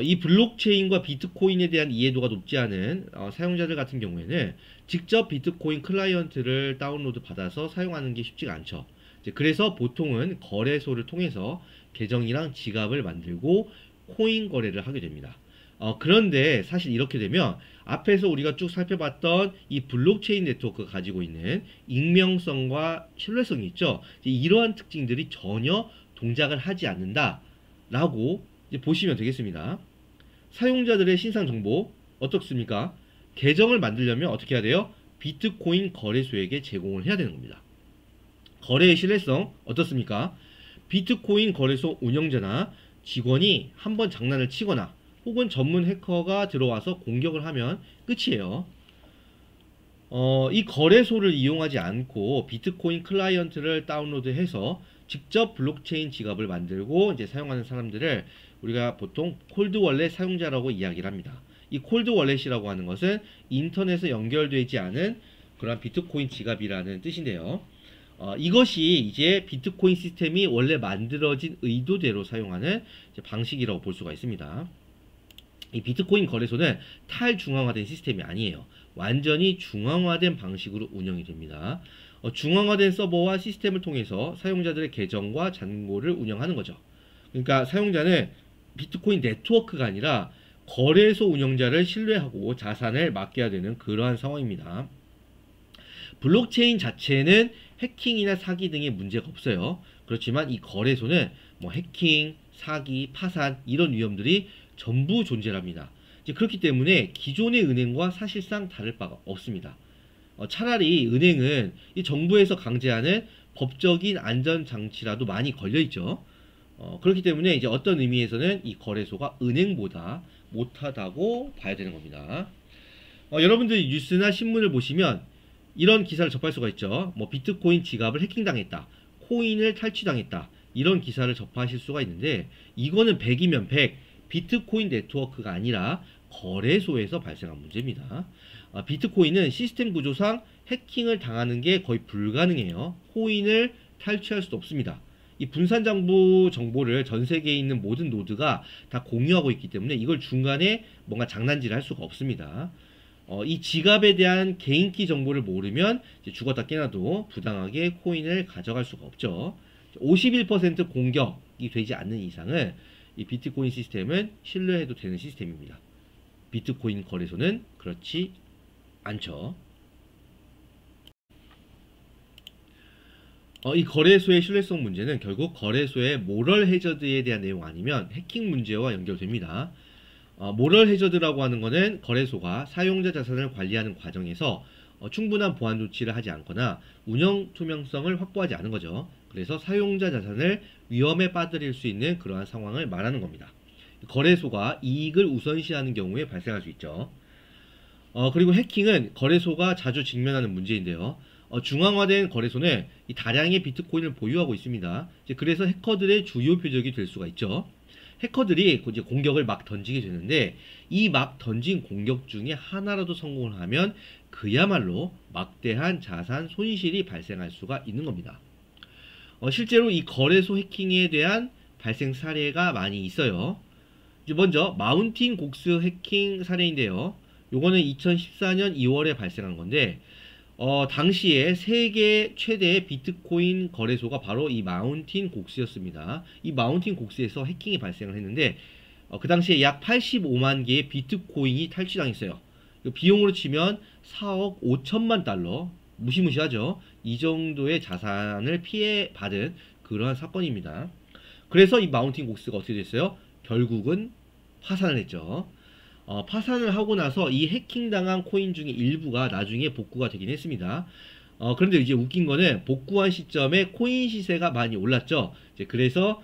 A: 이 블록체인과 비트코인에 대한 이해도가 높지 않은 사용자들 같은 경우에는 직접 비트코인 클라이언트를 다운로드 받아서 사용하는 게 쉽지가 않죠. 그래서 보통은 거래소를 통해서 계정이랑 지갑을 만들고 코인 거래를 하게 됩니다. 그런데 사실 이렇게 되면 앞에서 우리가 쭉 살펴봤던 이 블록체인 네트워크가 가지고 있는 익명성과 신뢰성이 있죠. 이러한 특징들이 전혀 동작을 하지 않는다라고 보시면 되겠습니다. 사용자들의 신상 정보 어떻습니까? 계정을 만들려면 어떻게 해야 돼요? 비트코인 거래소에게 제공을 해야 되는 겁니다. 거래의 신뢰성 어떻습니까? 비트코인 거래소 운영자나 직원이 한번 장난을 치거나 혹은 전문 해커가 들어와서 공격을 하면 끝이에요. 이 거래소를 이용하지 않고 비트코인 클라이언트를 다운로드해서 직접 블록체인 지갑을 만들고 이제 사용하는 사람들을 우리가 보통 콜드 월렛 사용자라고 이야기를 합니다. 이 콜드 월렛이라고 하는 것은 인터넷에 연결되지 않은 그런 비트코인 지갑이라는 뜻인데요. 이것이 이제 비트코인 시스템이 원래 만들어진 의도대로 사용하는 방식이라고 볼 수가 있습니다. 이 비트코인 거래소는 탈중앙화된 시스템이 아니에요. 완전히 중앙화된 방식으로 운영이 됩니다. 중앙화된 서버와 시스템을 통해서 사용자들의 계정과 잔고를 운영하는 거죠. 그러니까 사용자는 비트코인 네트워크가 아니라 거래소 운영자를 신뢰하고 자산을 맡겨야 되는 그러한 상황입니다. 블록체인 자체는 해킹이나 사기 등의 문제가 없어요. 그렇지만 이 거래소는 뭐 해킹, 사기, 파산 이런 위험들이 전부 존재합니다. 그렇기 때문에 기존의 은행과 사실상 다를 바가 없습니다. 차라리 은행은 이 정부에서 강제하는 법적인 안전장치라도 많이 걸려있죠. 그렇기 때문에 이제 어떤 의미에서는 이 거래소가 은행보다 못하다고 봐야 되는 겁니다. 여러분들이 뉴스나 신문을 보시면 이런 기사를 접할 수가 있죠. 뭐 비트코인 지갑을 해킹당했다, 코인을 탈취당했다, 이런 기사를 접하실 수가 있는데 이거는 100이면 100 비트코인 네트워크가 아니라 거래소에서 발생한 문제입니다. 비트코인은 시스템 구조상 해킹을 당하는 게 거의 불가능해요. 코인을 탈취할 수도 없습니다. 이 분산정보 정보를 전 세계에 있는 모든 노드가 다 공유하고 있기 때문에 이걸 중간에 뭔가 장난질을 할 수가 없습니다. 이 지갑에 대한 개인키 정보를 모르면 이제 죽었다 깨나도 부당하게 코인을 가져갈 수가 없죠. 51% 공격이 되지 않는 이상은 이 비트코인 시스템은 신뢰해도 되는 시스템입니다. 비트코인 거래소는 그렇지 않죠. 이 거래소의 신뢰성 문제는 결국 거래소의 모럴 해저드에 대한 내용 아니면 해킹 문제와 연결됩니다. 모럴 해저드라고 하는 것은 거래소가 사용자 자산을 관리하는 과정에서 충분한 보안 조치를 하지 않거나 운영 투명성을 확보하지 않은 거죠. 그래서 사용자 자산을 위험에 빠뜨릴 수 있는 그러한 상황을 말하는 겁니다. 거래소가 이익을 우선시하는 경우에 발생할 수 있죠. 그리고 해킹은 거래소가 자주 직면하는 문제인데요. 중앙화된 거래소는 이 다량의 비트코인을 보유하고 있습니다. 그래서 해커들의 주요 표적이 될 수가 있죠. 해커들이 이제 공격을 막 던지게 되는데 이 막 던진 공격 중에 하나라도 성공을 하면 그야말로 막대한 자산 손실이 발생할 수가 있는 겁니다. 실제로 이 거래소 해킹에 대한 발생 사례가 많이 있어요. 먼저 마운틴 곡스 해킹 사례인데요. 요거는 2014년 2월에 발생한 건데 당시에 세계 최대의 비트코인 거래소가 바로 이 마운틴 곡스였습니다. 이 마운틴 곡스에서 해킹이 발생을 했는데 그 당시에 약 85만 개의 비트코인이 탈취당했어요. 비용으로 치면 4억 5천만 달러, 무시무시하죠. 이 정도의 자산을 피해받은 그러한 사건입니다. 그래서 이 마운틴 곡스가 어떻게 됐어요? 결국은 파산을 했죠. 파산을 하고 나서 이 해킹당한 코인 중에 일부가 나중에 복구가 되긴 했습니다. 그런데 이제 웃긴 거는 복구한 시점에 코인 시세가 많이 올랐죠. 그래서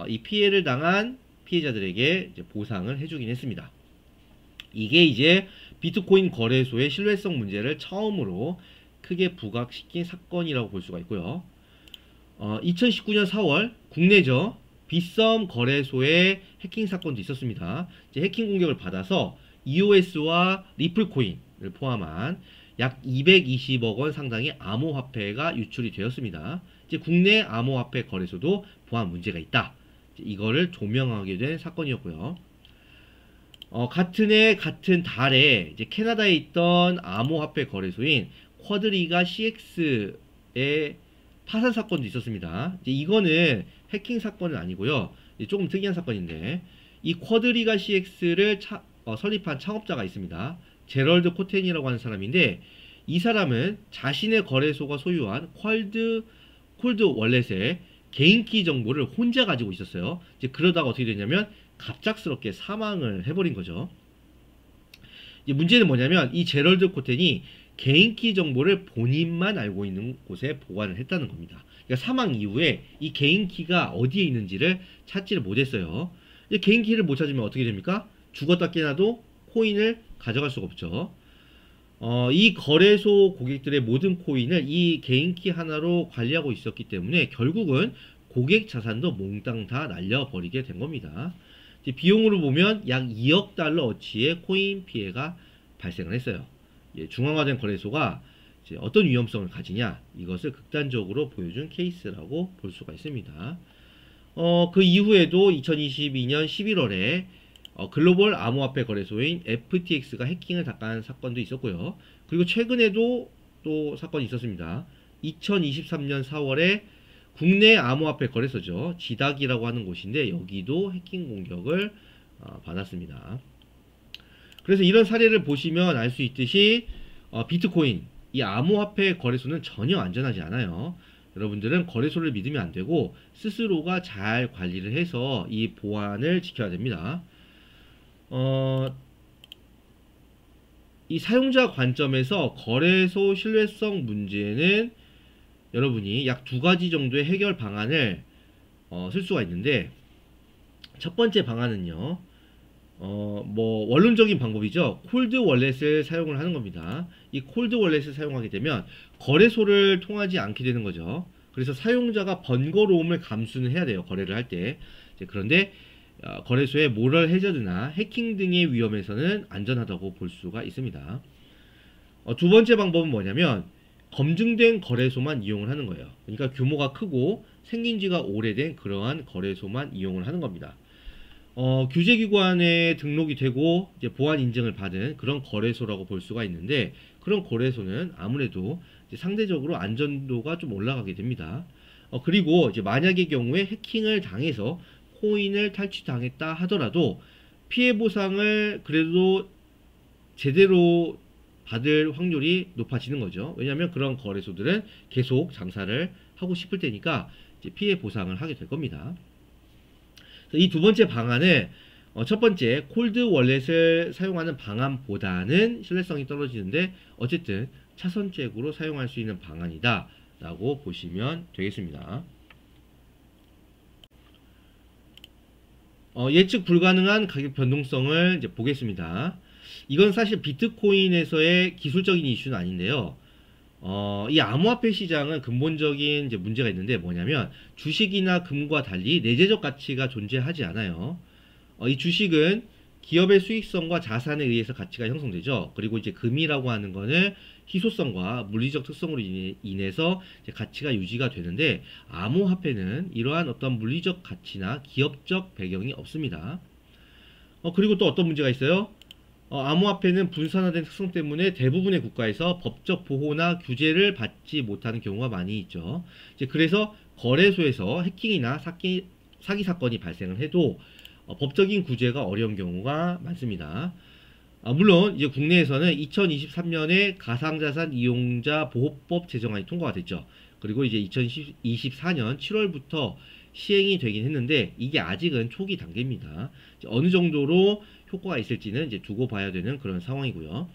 A: 이 피해를 당한 피해자들에게 이제 보상을 해주긴 했습니다. 이게 이제 비트코인 거래소의 신뢰성 문제를 처음으로 크게 부각시킨 사건이라고 볼 수가 있고요. 2019년 4월 국내죠. 빗썸 거래소의 해킹 사건도 있었습니다. 이제 해킹 공격을 받아서 EOS와 리플코인을 포함한 약 220억 원 상당의 암호화폐가 유출이 되었습니다. 이제 국내 암호화폐 거래소도 보안 문제가 있다. 이거를 조명하게 된 사건이었고요. 같은 해 같은 달에 이제 캐나다에 있던 암호화폐 거래소인 쿼드리가 CX의 파산 사건도 있었습니다. 이제 이거는 해킹 사건은 아니고요. 조금 특이한 사건인데 이 쿼드리가 CX를 설립한 창업자가 있습니다. 제럴드 코텐이라고 하는 사람인데 이 사람은 자신의 거래소가 소유한 콜드 월렛의 개인키 정보를 혼자 가지고 있었어요. 이제 그러다가 어떻게 됐냐면 갑작스럽게 사망을 해버린 거죠. 이제 문제는 뭐냐면 이 제럴드 코텐이 개인키 정보를 본인만 알고 있는 곳에 보관을 했다는 겁니다. 그러니까 사망 이후에 이 개인키가 어디에 있는지를 찾지를 못했어요. 개인키를 못 찾으면 어떻게 됩니까? 죽었다 깨나도 코인을 가져갈 수가 없죠. 이 거래소 고객들의 모든 코인을 이 개인키 하나로 관리하고 있었기 때문에 결국은 고객 자산도 몽땅 다 날려버리게 된 겁니다. 비용으로 보면 약 2억 달러 어치의 코인 피해가 발생을 했어요. 중앙화된 거래소가 어떤 위험성을 가지냐, 이것을 극단적으로 보여준 케이스라고 볼 수가 있습니다. 그 이후에도 2022년 11월에 글로벌 암호화폐 거래소인 FTX가 해킹을 당한 사건도 있었고요. 그리고 최근에도 또 사건이 있었습니다. 2023년 4월에 국내 암호화폐 거래소죠. 지닥이라고 하는 곳인데 여기도 해킹 공격을 받았습니다. 그래서 이런 사례를 보시면 알 수 있듯이 비트코인, 이 암호화폐 거래소는 전혀 안전하지 않아요. 여러분들은 거래소를 믿으면 안 되고 스스로가 잘 관리를 해서 이 보안을 지켜야 됩니다. 이 사용자 관점에서 거래소 신뢰성 문제는 여러분이 약 2가지 정도의 해결 방안을 쓸 수가 있는데, 첫 번째 방안은요, 원론적인 방법이죠. 콜드 월렛을 사용을 하는 겁니다. 이 콜드 월렛을 사용하게 되면 거래소를 통하지 않게 되는 거죠. 그래서 사용자가 번거로움을 감수는 해야 돼요. 거래를 할 때. 그런데 거래소의 모럴 해저드나 해킹 등의 위험에서는 안전하다고 볼 수가 있습니다. 두 번째 방법은 뭐냐면 검증된 거래소만 이용을 하는 거예요. 그러니까 규모가 크고 생긴 지가 오래된 그러한 거래소만 이용을 하는 겁니다. 규제기관에 등록이 되고 이제 보안 인증을 받은 그런 거래소라고 볼 수가 있는데, 그런 거래소는 아무래도 이제 상대적으로 안전도가 좀 올라가게 됩니다. 그리고 이제 만약의 경우에 해킹을 당해서 코인을 탈취당했다 하더라도 피해 보상을 그래도 제대로 받을 확률이 높아지는 거죠. 왜냐하면 그런 거래소들은 계속 장사를 하고 싶을 테니까 이제 피해 보상을 하게 될 겁니다. 이 두 번째 방안은 첫 번째 콜드 월렛을 사용하는 방안보다는 신뢰성이 떨어지는데 어쨌든 차선책으로 사용할 수 있는 방안이다 라고 보시면 되겠습니다. 예측 불가능한 가격 변동성을 이제 보겠습니다. 이건 사실 비트코인에서의 기술적인 이슈는 아닌데요. 이 암호화폐 시장은 근본적인 이제 문제가 있는데 뭐냐면 주식이나 금과 달리 내재적 가치가 존재하지 않아요. 이 주식은 기업의 수익성과 자산에 의해서 가치가 형성되죠. 그리고 이제 금이라고 하는 거는 희소성과 물리적 특성으로 인해서 이제 가치가 유지가 되는데, 암호화폐는 이러한 어떤 물리적 가치나 기업적 배경이 없습니다. 그리고 또 어떤 문제가 있어요? 암호화폐는 분산화된 특성 때문에 대부분의 국가에서 법적 보호나 규제를 받지 못하는 경우가 많이 있죠. 이제 그래서 거래소에서 해킹이나 사기 사건이 발생을 해도 법적인 구제가 어려운 경우가 많습니다. 물론 이제 국내에서는 2023년에 가상자산 이용자 보호법 제정안이 통과가 됐죠. 그리고 이제 2024년 7월부터 시행이 되긴 했는데 이게 아직은 초기 단계입니다. 어느 정도로 효과가 있을지는 이제 두고 봐야 되는 그런 상황이고요.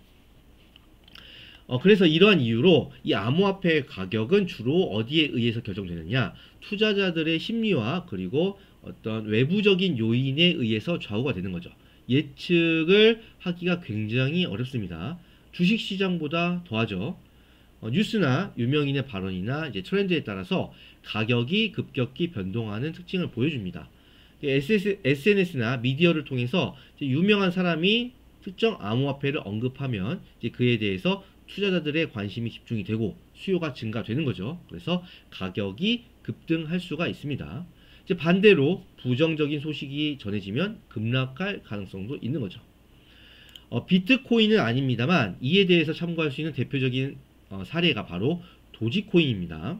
A: 그래서 이러한 이유로 이 암호화폐 가격은 주로 어디에 의해서 결정되느냐? 투자자들의 심리와 그리고 어떤 외부적인 요인에 의해서 좌우가 되는 거죠. 예측을 하기가 굉장히 어렵습니다. 주식시장보다 더하죠. 뉴스나 유명인의 발언이나 이제 트렌드에 따라서 가격이 급격히 변동하는 특징을 보여줍니다. SNS나 미디어를 통해서 유명한 사람이 특정 암호화폐를 언급하면 이제 그에 대해서 투자자들의 관심이 집중이 되고 수요가 증가되는 거죠. 그래서 가격이 급등할 수가 있습니다. 이제 반대로 부정적인 소식이 전해지면 급락할 가능성도 있는 거죠. 비트코인은 아닙니다만 이에 대해서 참고할 수 있는 대표적인 사례가 바로 도지코인입니다.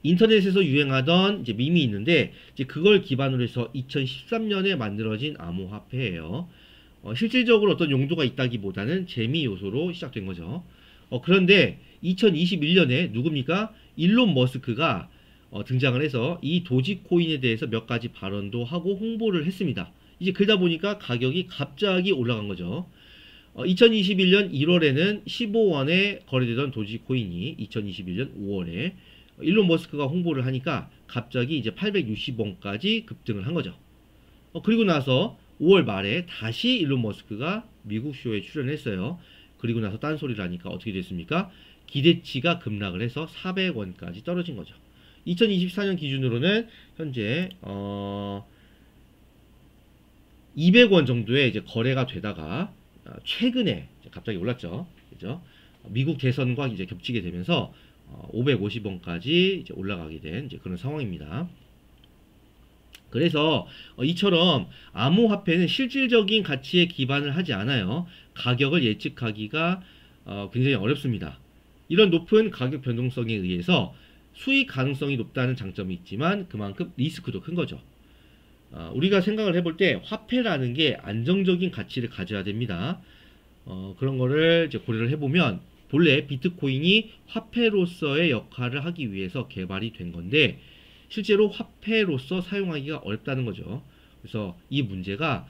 A: 인터넷에서 유행하던 이제 밈이 있는데 이제 그걸 기반으로 해서 2013년에 만들어진 암호화폐예요. 실질적으로 어떤 용도가 있다기보다는 재미 요소로 시작된 거죠. 그런데 2021년에 누굽니까? 일론 머스크가 등장을 해서 이 도지코인에 대해서 몇 가지 발언도 하고 홍보를 했습니다. 이제 그러다 보니까 가격이 갑자기 올라간 거죠. 2021년 1월에는 15원에 거래되던 도지코인이 2021년 5월에 일론 머스크가 홍보를 하니까 갑자기 이제 860원까지 급등을 한 거죠. 그리고 나서 5월 말에 다시 일론 머스크가 미국 쇼에 출연했어요. 그리고 나서 딴소리를 하니까 어떻게 됐습니까? 기대치가 급락을 해서 400원까지 떨어진 거죠. 2024년 기준으로는 현재 200원 정도의 이제 거래가 되다가 최근에 갑자기 올랐죠. 그죠? 미국 대선과 이제 겹치게 되면서 550원까지 이제 올라가게 된 이제 그런 상황입니다. 그래서 이처럼 암호화폐는 실질적인 가치에 기반을 하지 않아요. 가격을 예측하기가 굉장히 어렵습니다. 이런 높은 가격 변동성에 의해서 수익 가능성이 높다는 장점이 있지만 그만큼 리스크도 큰 거죠. 우리가 생각을 해볼 때 화폐라는 게 안정적인 가치를 가져야 됩니다. 그런 거를 이제 고려를 해보면 본래 비트코인이 화폐로서의 역할을 하기 위해서 개발이 된 건데 실제로 화폐로서 사용하기가 어렵다는 거죠. 그래서 이 문제가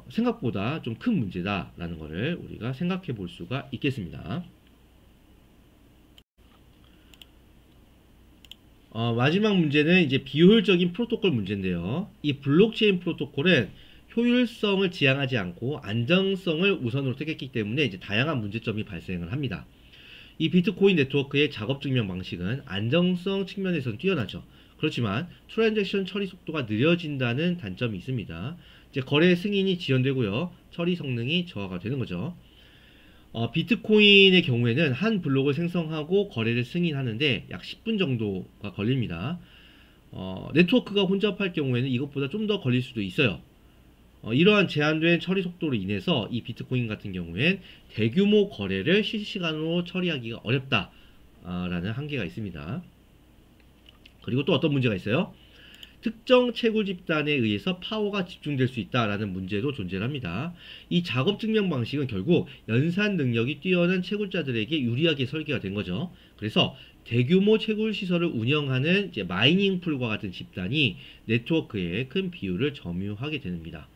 A: 생각보다 좀 큰 문제다라는 것을 우리가 생각해 볼 수가 있겠습니다. 마지막 문제는 이제 비효율적인 프로토콜 문제인데요. 이 블록체인 프로토콜은 효율성을 지향하지 않고 안정성을 우선으로 택했기 때문에 이제 다양한 문제점이 발생을 합니다. 이 비트코인 네트워크의 작업 증명 방식은 안정성 측면에서는 뛰어나죠. 그렇지만 트랜잭션 처리 속도가 느려진다는 단점이 있습니다. 이제 거래 승인이 지연되고요. 처리 성능이 저하가 되는 거죠. 비트코인의 경우에는 한 블록을 생성하고 거래를 승인하는데 약 10분 정도가 걸립니다. 네트워크가 혼잡할 경우에는 이것보다 좀 더 걸릴 수도 있어요. 이러한 제한된 처리 속도로 인해서 이 비트코인 같은 경우엔 대규모 거래를 실시간으로 처리하기가 어렵다라는 한계가 있습니다. 그리고 또 어떤 문제가 있어요? 특정 채굴 집단에 의해서 파워가 집중될 수 있다라는 문제도 존재합니다. 이 작업 증명 방식은 결국 연산 능력이 뛰어난 채굴자들에게 유리하게 설계가 된 거죠. 그래서 대규모 채굴 시설을 운영하는 이제 마이닝 풀과 같은 집단이 네트워크에 큰 비율을 점유하게 됩니다.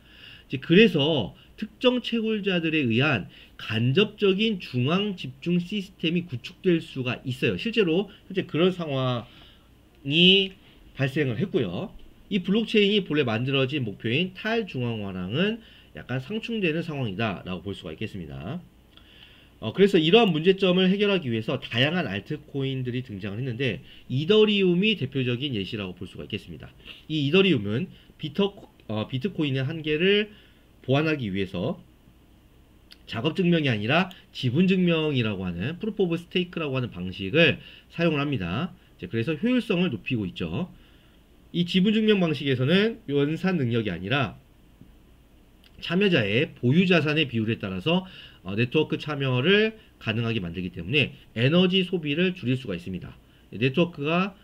A: 그래서 특정 채굴자들에 의한 간접적인 중앙 집중 시스템이 구축될 수가 있어요. 실제로 현재 그런 상황이 발생을 했고요. 이 블록체인이 본래 만들어진 목표인 탈중앙화랑은 약간 상충되는 상황이다 라고 볼 수가 있겠습니다. 그래서 이러한 문제점을 해결하기 위해서 다양한 알트코인들이 등장을 했는데 이더리움이 대표적인 예시라고 볼 수가 있겠습니다. 이 이더리움은 비트코인의 한계를 보완하기 위해서 작업 증명이 아니라 지분 증명이라고 하는 프루프 오브 스테이크라고 하는 방식을 사용을 합니다. 그래서 효율성을 높이고 있죠. 이 지분 증명 방식에서는 연산 능력이 아니라 참여자의 보유 자산의 비율에 따라서 네트워크 참여를 가능하게 만들기 때문에 에너지 소비를 줄일 수가 있습니다. 네트워크가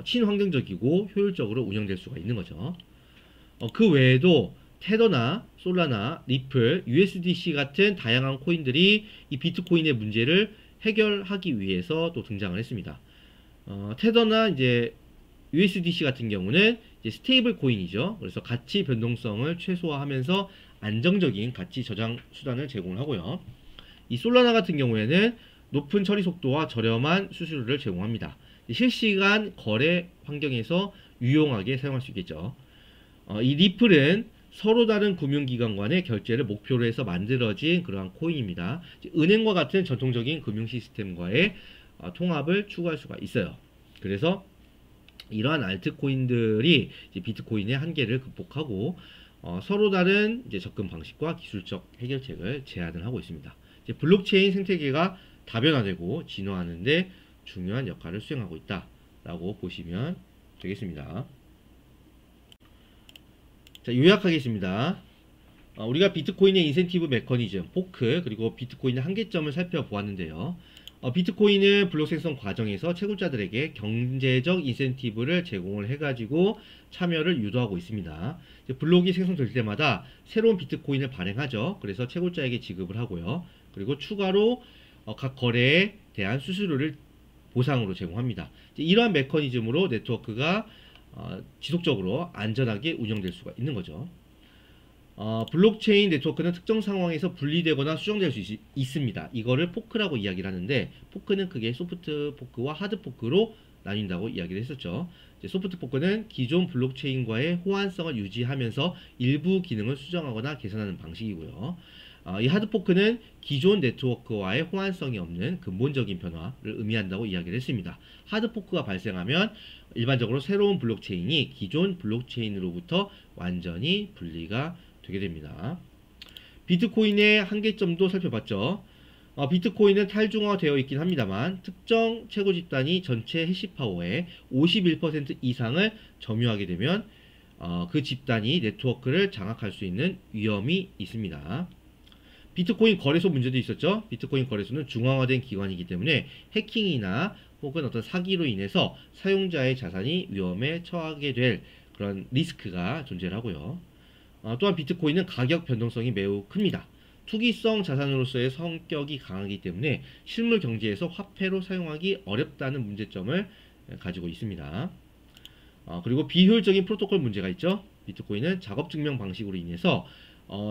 A: 친환경적이고 효율적으로 운영될 수가 있는 거죠. 그 외에도 테더나 솔라나, 리플, USDC 같은 다양한 코인들이 이 비트코인의 문제를 해결하기 위해서 또 등장을 했습니다. 테더나 이제 USDC 같은 경우는 이제 스테이블 코인이죠. 그래서 가치 변동성을 최소화하면서 안정적인 가치 저장 수단을 제공을 하고요. 이 솔라나 같은 경우에는 높은 처리 속도와 저렴한 수수료를 제공합니다. 실시간 거래 환경에서 유용하게 사용할 수 있겠죠. 이 리플은 서로 다른 금융기관 간의 결제를 목표로 해서 만들어진 그러한 코인입니다. 은행과 같은 전통적인 금융 시스템과의 통합을 추구할 수가 있어요. 그래서 이러한 알트코인들이 이제 비트코인의 한계를 극복하고 서로 다른 이제 접근 방식과 기술적 해결책을 제안을 하고 있습니다. 이제 블록체인 생태계가 다변화되고 진화하는데 중요한 역할을 수행하고 있다라고 보시면 되겠습니다. 자, 요약하겠습니다. 우리가 비트코인의 인센티브 메커니즘, 포크, 그리고 비트코인의 한계점을 살펴보았는데요. 비트코인은 블록 생성 과정에서 채굴자들에게 경제적 인센티브를 제공을 해가지고 참여를 유도하고 있습니다. 블록이 생성될 때마다 새로운 비트코인을 발행하죠. 그래서 채굴자에게 지급을 하고요. 그리고 추가로 각 거래에 대한 수수료를 보상으로 제공합니다. 이러한 메커니즘으로 네트워크가 지속적으로 안전하게 운영될 수가 있는 거죠. 블록체인 네트워크는 특정 상황에서 분리되거나 수정될 수 있습니다. 이거를 포크라고 이야기를 하는데, 포크는 크게 소프트 포크와 하드 포크로 나뉜다고 이야기를 했었죠. 이제 소프트 포크는 기존 블록체인과의 호환성을 유지하면서 일부 기능을 수정하거나 개선하는 방식이고요. 이 하드 포크는 기존 네트워크와의 호환성이 없는 근본적인 변화를 의미한다고 이야기를 했습니다. 하드 포크가 발생하면 일반적으로 새로운 블록체인이 기존 블록체인으로부터 완전히 분리가 되게 됩니다. 비트코인의 한계점도 살펴봤죠. 비트코인은 탈중화되어 있긴 합니다만 특정 최고 집단이 전체 해시파워의 51% 이상을 점유하게 되면 그 집단이 네트워크를 장악할 수 있는 위험이 있습니다. 비트코인 거래소 문제도 있었죠. 비트코인 거래소는 중앙화된 기관이기 때문에 해킹이나 혹은 어떤 사기로 인해서 사용자의 자산이 위험에 처하게 될 그런 리스크가 존재하고요. 또한 비트코인은 가격 변동성이 매우 큽니다. 투기성 자산으로서의 성격이 강하기 때문에 실물 경제에서 화폐로 사용하기 어렵다는 문제점을 가지고 있습니다. 그리고 비효율적인 프로토콜 문제가 있죠. 비트코인은 작업 증명 방식으로 인해서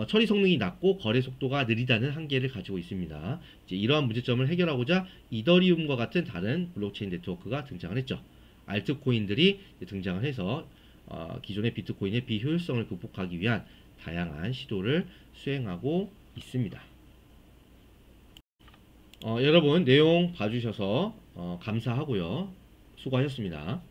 A: 처리 성능이 낮고 거래 속도가 느리다는 한계를 가지고 있습니다. 이제 이러한 문제점을 해결하고자 이더리움과 같은 다른 블록체인 네트워크가 등장을 했죠. 알트코인들이 등장을 해서 기존의 비트코인의 비효율성을 극복하기 위한 다양한 시도를 수행하고 있습니다. 여러분 내용 봐주셔서 감사하고요. 수고하셨습니다.